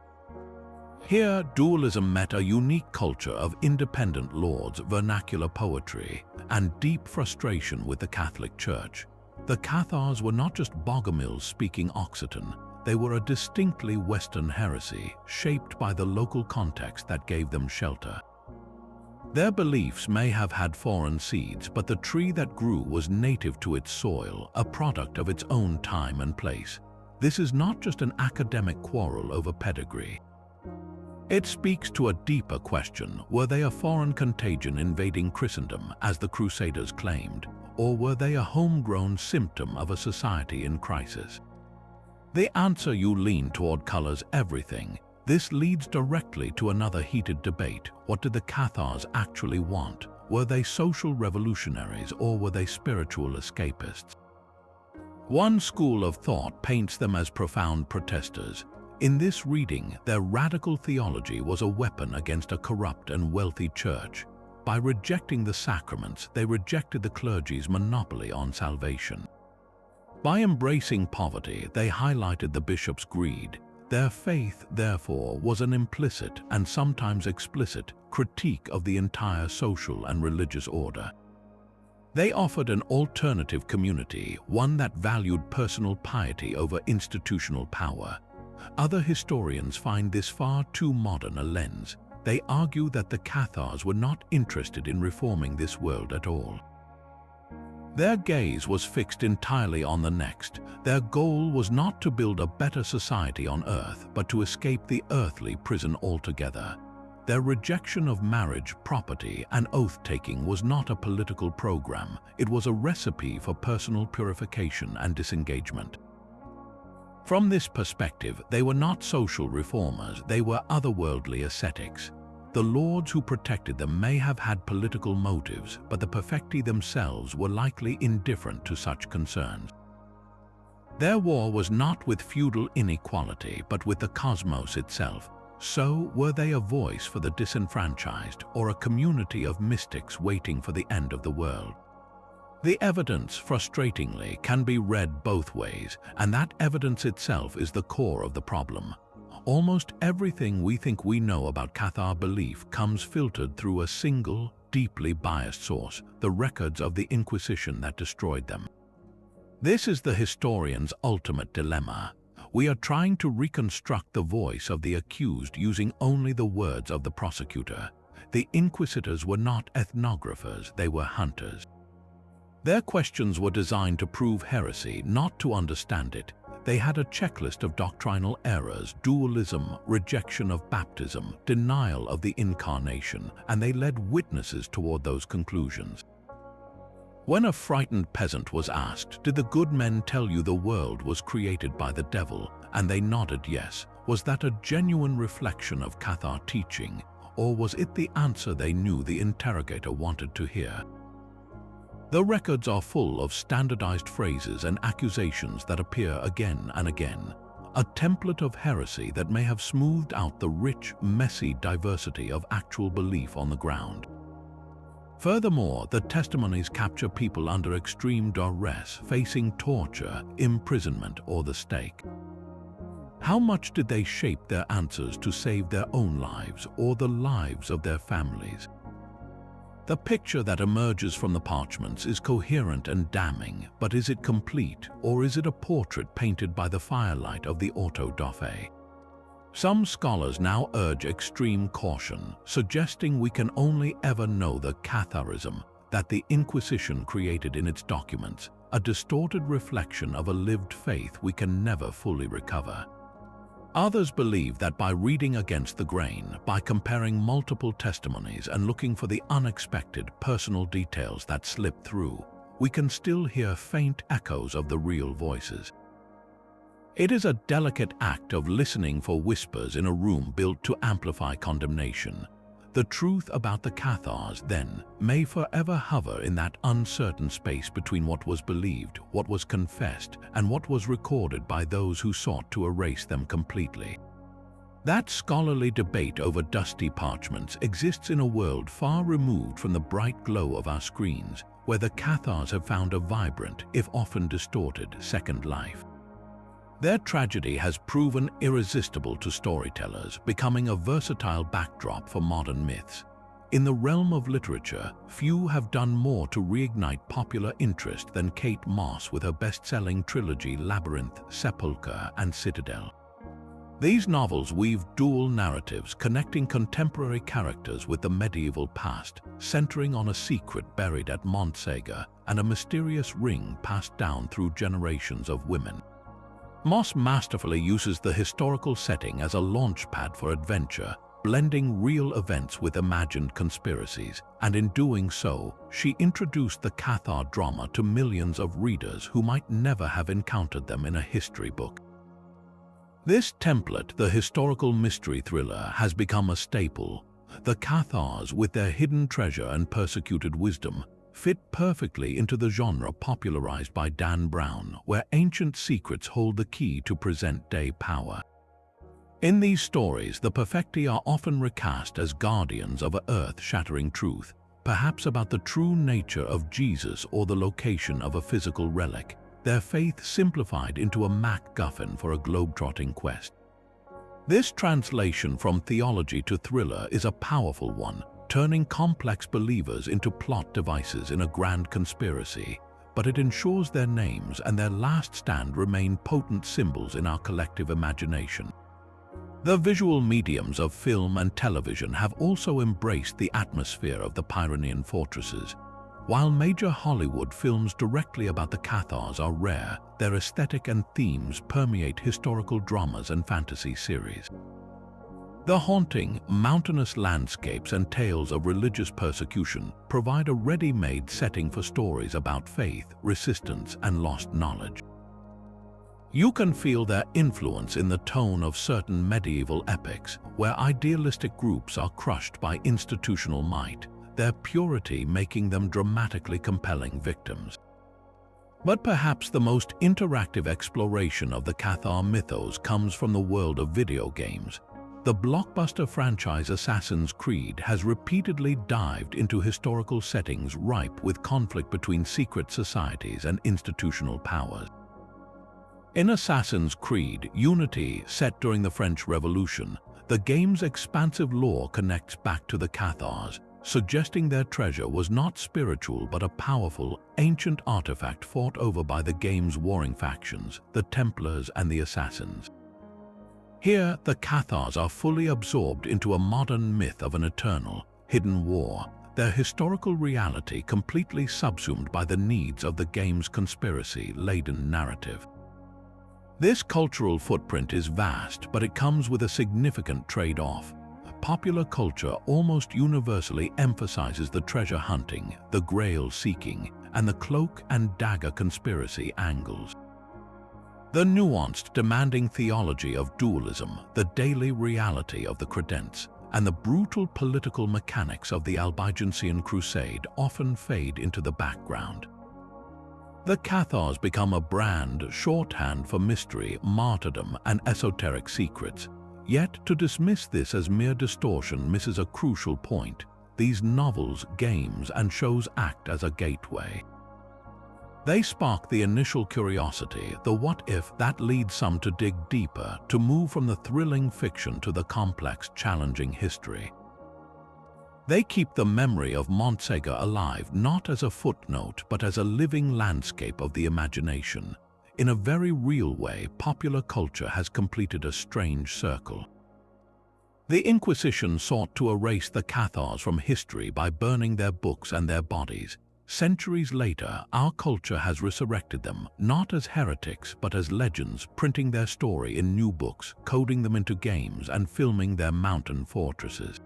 Here, dualism met a unique culture of independent lords, vernacular poetry, and deep frustration with the Catholic Church. The Cathars were not just Bogomils speaking Occitan, they were a distinctly Western heresy, shaped by the local context that gave them shelter. Their beliefs may have had foreign seeds, but the tree that grew was native to its soil, a product of its own time and place. This is not just an academic quarrel over pedigree. It speaks to a deeper question: were they a foreign contagion invading Christendom, as the Crusaders claimed, or were they a homegrown symptom of a society in crisis? The answer you lean toward colors everything. This leads directly to another heated debate. What did the Cathars actually want? Were they social revolutionaries or were they spiritual escapists? One school of thought paints them as profound protesters. In this reading, their radical theology was a weapon against a corrupt and wealthy church. By rejecting the sacraments, they rejected the clergy's monopoly on salvation. By embracing poverty, they highlighted the bishop's greed. Their faith, therefore, was an implicit and sometimes explicit critique of the entire social and religious order. They offered an alternative community, one that valued personal piety over institutional power. Other historians find this far too modern a lens. They argue that the Cathars were not interested in reforming this world at all. Their gaze was fixed entirely on the next. Their goal was not to build a better society on earth, but to escape the earthly prison altogether. Their rejection of marriage, property, and oath-taking was not a political program. It was a recipe for personal purification and disengagement. From this perspective, they were not social reformers, they were otherworldly ascetics. The lords who protected them may have had political motives, but the Perfecti themselves were likely indifferent to such concerns. Their war was not with feudal inequality, but with the cosmos itself. So, were they a voice for the disenfranchised, or a community of mystics waiting for the end of the world? The evidence, frustratingly, can be read both ways, and that evidence itself is the core of the problem. Almost everything we think we know about Cathar belief comes filtered through a single, deeply biased source, the records of the Inquisition that destroyed them. This is the historian's ultimate dilemma. We are trying to reconstruct the voice of the accused using only the words of the prosecutor. The inquisitors were not ethnographers, they were hunters. Their questions were designed to prove heresy, not to understand it. They had a checklist of doctrinal errors, dualism, rejection of baptism, denial of the incarnation, and they led witnesses toward those conclusions. When a frightened peasant was asked, "Did the good men tell you the world was created by the devil?" and they nodded yes, was that a genuine reflection of Cathar teaching, or was it the answer they knew the interrogator wanted to hear? The records are full of standardized phrases and accusations that appear again and again, a template of heresy that may have smoothed out the rich, messy diversity of actual belief on the ground. Furthermore, the testimonies capture people under extreme duress, facing torture, imprisonment, or the stake. How much did they shape their answers to save their own lives or the lives of their families? The picture that emerges from the parchments is coherent and damning, but is it complete, or is it a portrait painted by the firelight of the auto-da-fe? Some scholars now urge extreme caution, suggesting we can only ever know the Catharism that the Inquisition created in its documents, a distorted reflection of a lived faith we can never fully recover. Others believe that by reading against the grain, by comparing multiple testimonies and looking for the unexpected personal details that slip through, we can still hear faint echoes of the real voices. It is a delicate act of listening for whispers in a room built to amplify condemnation. The truth about the Cathars, then, may forever hover in that uncertain space between what was believed, what was confessed, and what was recorded by those who sought to erase them completely. That scholarly debate over dusty parchments exists in a world far removed from the bright glow of our screens, where the Cathars have found a vibrant, if often distorted, second life. Their tragedy has proven irresistible to storytellers, becoming a versatile backdrop for modern myths. In the realm of literature, few have done more to reignite popular interest than Kate Moss with her best-selling trilogy Labyrinth, Sepulchre, and Citadel. These novels weave dual narratives connecting contemporary characters with the medieval past, centering on a secret buried at Montségur and a mysterious ring passed down through generations of women. Moss masterfully uses the historical setting as a launchpad for adventure, blending real events with imagined conspiracies, and in doing so, she introduced the Cathar drama to millions of readers who might never have encountered them in a history book. This template, the historical mystery thriller, has become a staple, The Cathars, with their hidden treasure and persecuted wisdom, fit perfectly into the genre popularized by Dan Brown, where ancient secrets hold the key to present-day power. In these stories, the Perfecti are often recast as guardians of an earth-shattering truth, perhaps about the true nature of Jesus or the location of a physical relic, their faith simplified into a MacGuffin for a globe-trotting quest. This translation from theology to thriller is a powerful one, turning complex believers into plot devices in a grand conspiracy, but it ensures their names and their last stand remain potent symbols in our collective imagination. The visual mediums of film and television have also embraced the atmosphere of the Pyrenean fortresses. While major Hollywood films directly about the Cathars are rare, their aesthetic and themes permeate historical dramas and fantasy series. The haunting, mountainous landscapes and tales of religious persecution provide a ready-made setting for stories about faith, resistance, and lost knowledge. You can feel their influence in the tone of certain medieval epics, where idealistic groups are crushed by institutional might, their purity making them dramatically compelling victims. But perhaps the most interactive exploration of the Cathar mythos comes from the world of video games. The blockbuster franchise Assassin's Creed has repeatedly dived into historical settings ripe with conflict between secret societies and institutional powers. In Assassin's Creed Unity, set during the French Revolution, the game's expansive lore connects back to the Cathars, suggesting their treasure was not spiritual but a powerful, ancient artifact fought over by the game's warring factions, the Templars and the Assassins. Here, the Cathars are fully absorbed into a modern myth of an eternal, hidden war, their historical reality completely subsumed by the needs of the game's conspiracy-laden narrative. This cultural footprint is vast, but it comes with a significant trade-off. Popular culture almost universally emphasizes the treasure hunting, the Grail seeking, and the cloak and dagger conspiracy angles. The nuanced, demanding theology of dualism, the daily reality of the credence, and the brutal political mechanics of the Albigensian Crusade often fade into the background. The Cathars become a brand shorthand for mystery, martyrdom, and esoteric secrets. Yet, to dismiss this as mere distortion misses a crucial point. These novels, games, and shows act as a gateway. They spark the initial curiosity, the what-if, that leads some to dig deeper, to move from the thrilling fiction to the complex, challenging history. They keep the memory of Montsegur alive not as a footnote but as a living landscape of the imagination. In a very real way, popular culture has completed a strange circle. The Inquisition sought to erase the Cathars from history by burning their books and their bodies. Centuries later, our culture has resurrected them, not as heretics but as legends, printing their story in new books, coding them into games, and filming their mountain fortresses.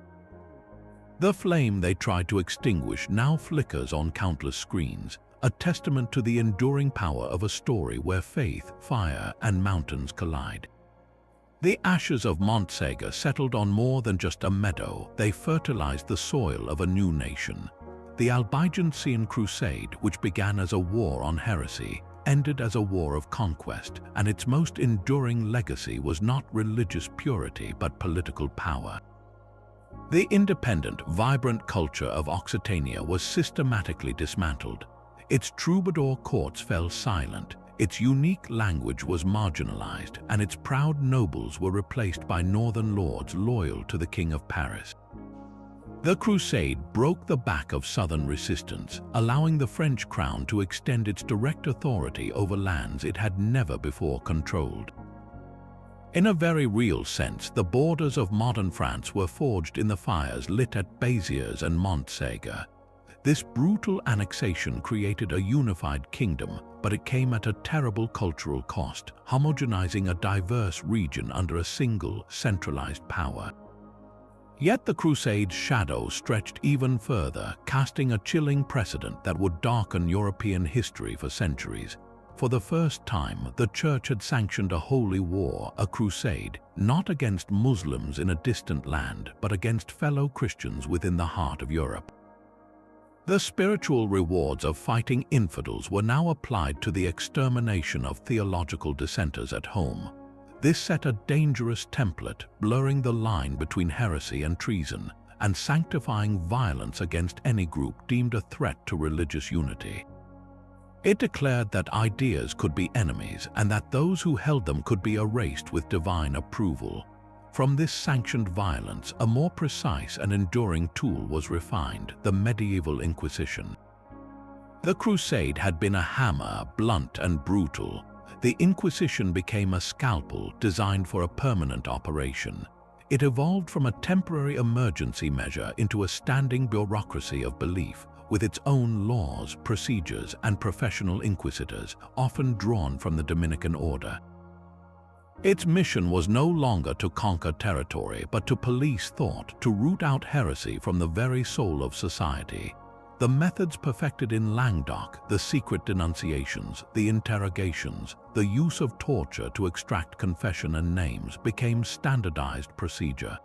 The flame they tried to extinguish now flickers on countless screens, a testament to the enduring power of a story where faith, fire, and mountains collide. The ashes of Montsegur settled on more than just a meadow, they fertilized the soil of a new nation. The Albigensian Crusade, which began as a war on heresy, ended as a war of conquest, and its most enduring legacy was not religious purity but political power. The independent, vibrant culture of Occitania was systematically dismantled. Its troubadour courts fell silent, its unique language was marginalized, and its proud nobles were replaced by northern lords loyal to the King of Paris. The Crusade broke the back of southern resistance, allowing the French crown to extend its direct authority over lands it had never before controlled. In a very real sense, the borders of modern France were forged in the fires lit at Béziers and Montségur. This brutal annexation created a unified kingdom, but it came at a terrible cultural cost, homogenizing a diverse region under a single, centralized power. Yet the Crusade's shadow stretched even further, casting a chilling precedent that would darken European history for centuries. For the first time, the Church had sanctioned a holy war, a crusade, not against Muslims in a distant land, but against fellow Christians within the heart of Europe. The spiritual rewards of fighting infidels were now applied to the extermination of theological dissenters at home. This set a dangerous template, blurring the line between heresy and treason, and sanctifying violence against any group deemed a threat to religious unity. It declared that ideas could be enemies and that those who held them could be erased with divine approval. From this sanctioned violence, a more precise and enduring tool was refined: the medieval Inquisition. The Crusade had been a hammer, blunt and brutal. The Inquisition became a scalpel designed for a permanent operation. It evolved from a temporary emergency measure into a standing bureaucracy of belief, with its own laws, procedures, and professional inquisitors, often drawn from the Dominican order. Its mission was no longer to conquer territory, but to police thought, to root out heresy from the very soul of society. The methods perfected in Languedoc, the secret denunciations, the interrogations, the use of torture to extract confession and names, became standardized procedure.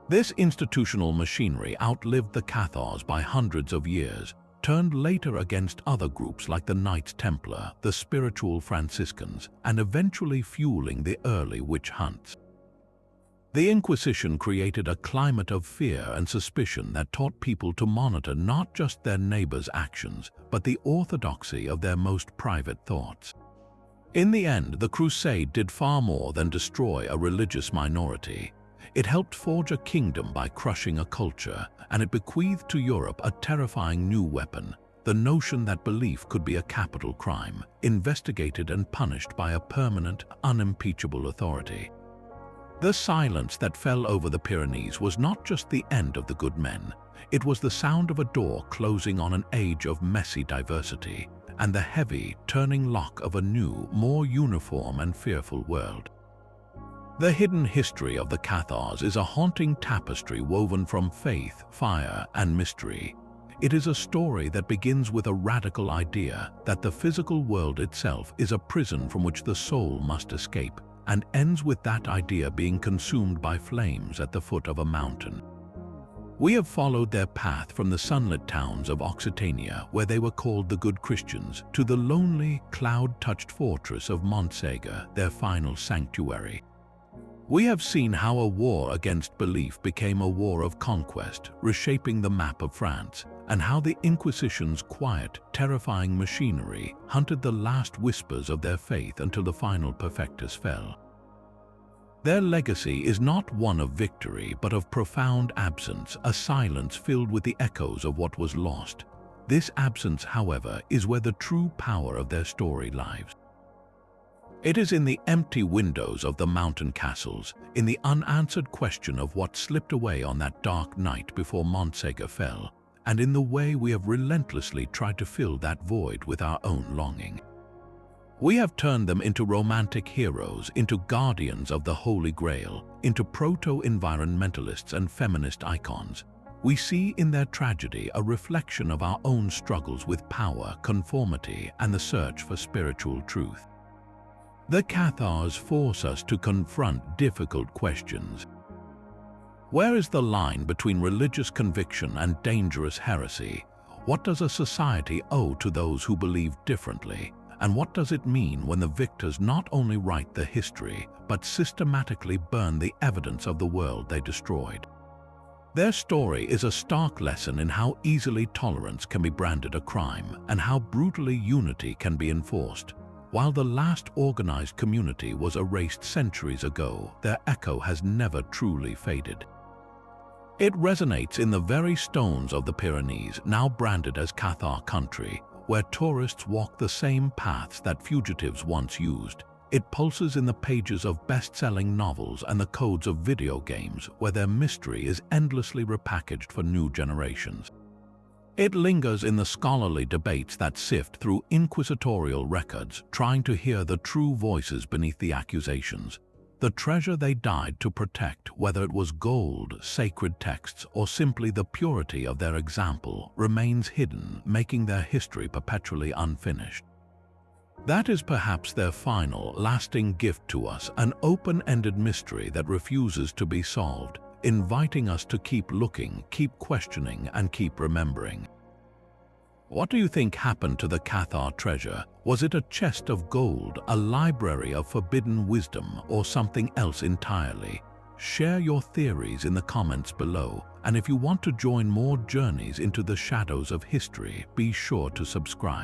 This institutional machinery outlived the Cathars by hundreds of years, turned later against other groups like the Knights Templar, the spiritual Franciscans, and eventually fueling the early witch hunts. The Inquisition created a climate of fear and suspicion that taught people to monitor not just their neighbors' actions, but the orthodoxy of their most private thoughts. In the end, the Crusade did far more than destroy a religious minority. It helped forge a kingdom by crushing a culture, and it bequeathed to Europe a terrifying new weapon: the notion that belief could be a capital crime, investigated and punished by a permanent, unimpeachable authority. The silence that fell over the Pyrenees was not just the end of the good men. It was the sound of a door closing on an age of messy diversity, and the heavy, turning lock of a new, more uniform and fearful world. The hidden history of the Cathars is a haunting tapestry woven from faith, fire, and mystery. It is a story that begins with a radical idea that the physical world itself is a prison from which the soul must escape, and ends with that idea being consumed by flames at the foot of a mountain. We have followed their path from the sunlit towns of Occitania, where they were called the Good Christians, to the lonely, cloud-touched fortress of Montsegur, their final sanctuary. We have seen how a war against belief became a war of conquest, reshaping the map of France, and how the Inquisition's quiet, terrifying machinery hunted the last whispers of their faith until the final perfectus fell. Their legacy is not one of victory, but of profound absence, a silence filled with the echoes of what was lost. This absence, however, is where the true power of their story lies. It is in the empty windows of the mountain castles, in the unanswered question of what slipped away on that dark night before Montsegur fell, and in the way we have relentlessly tried to fill that void with our own longing. We have turned them into romantic heroes, into guardians of the Holy Grail, into proto-environmentalists and feminist icons. We see in their tragedy a reflection of our own struggles with power, conformity, and the search for spiritual truth. The Cathars force us to confront difficult questions. Where is the line between religious conviction and dangerous heresy? What does a society owe to those who believe differently? And what does it mean when the victors not only write the history, but systematically burn the evidence of the world they destroyed? Their story is a stark lesson in how easily tolerance can be branded a crime and how brutally unity can be enforced. While the last organized community was erased centuries ago, their echo has never truly faded. It resonates in the very stones of the Pyrenees, now branded as Cathar country, where tourists walk the same paths that fugitives once used. It pulses in the pages of best-selling novels and the codes of video games, where their mystery is endlessly repackaged for new generations. It lingers in the scholarly debates that sift through inquisitorial records, trying to hear the true voices beneath the accusations. The treasure they died to protect, whether it was gold, sacred texts, or simply the purity of their example, remains hidden, making their history perpetually unfinished. That is perhaps their final, lasting gift to us, an open-ended mystery that refuses to be solved, inviting us to keep looking, keep questioning, and keep remembering. What do you think happened to the Cathar treasure? Was it a chest of gold, a library of forbidden wisdom, or something else entirely? Share your theories in the comments below, and if you want to join more journeys into the shadows of history, be sure to subscribe.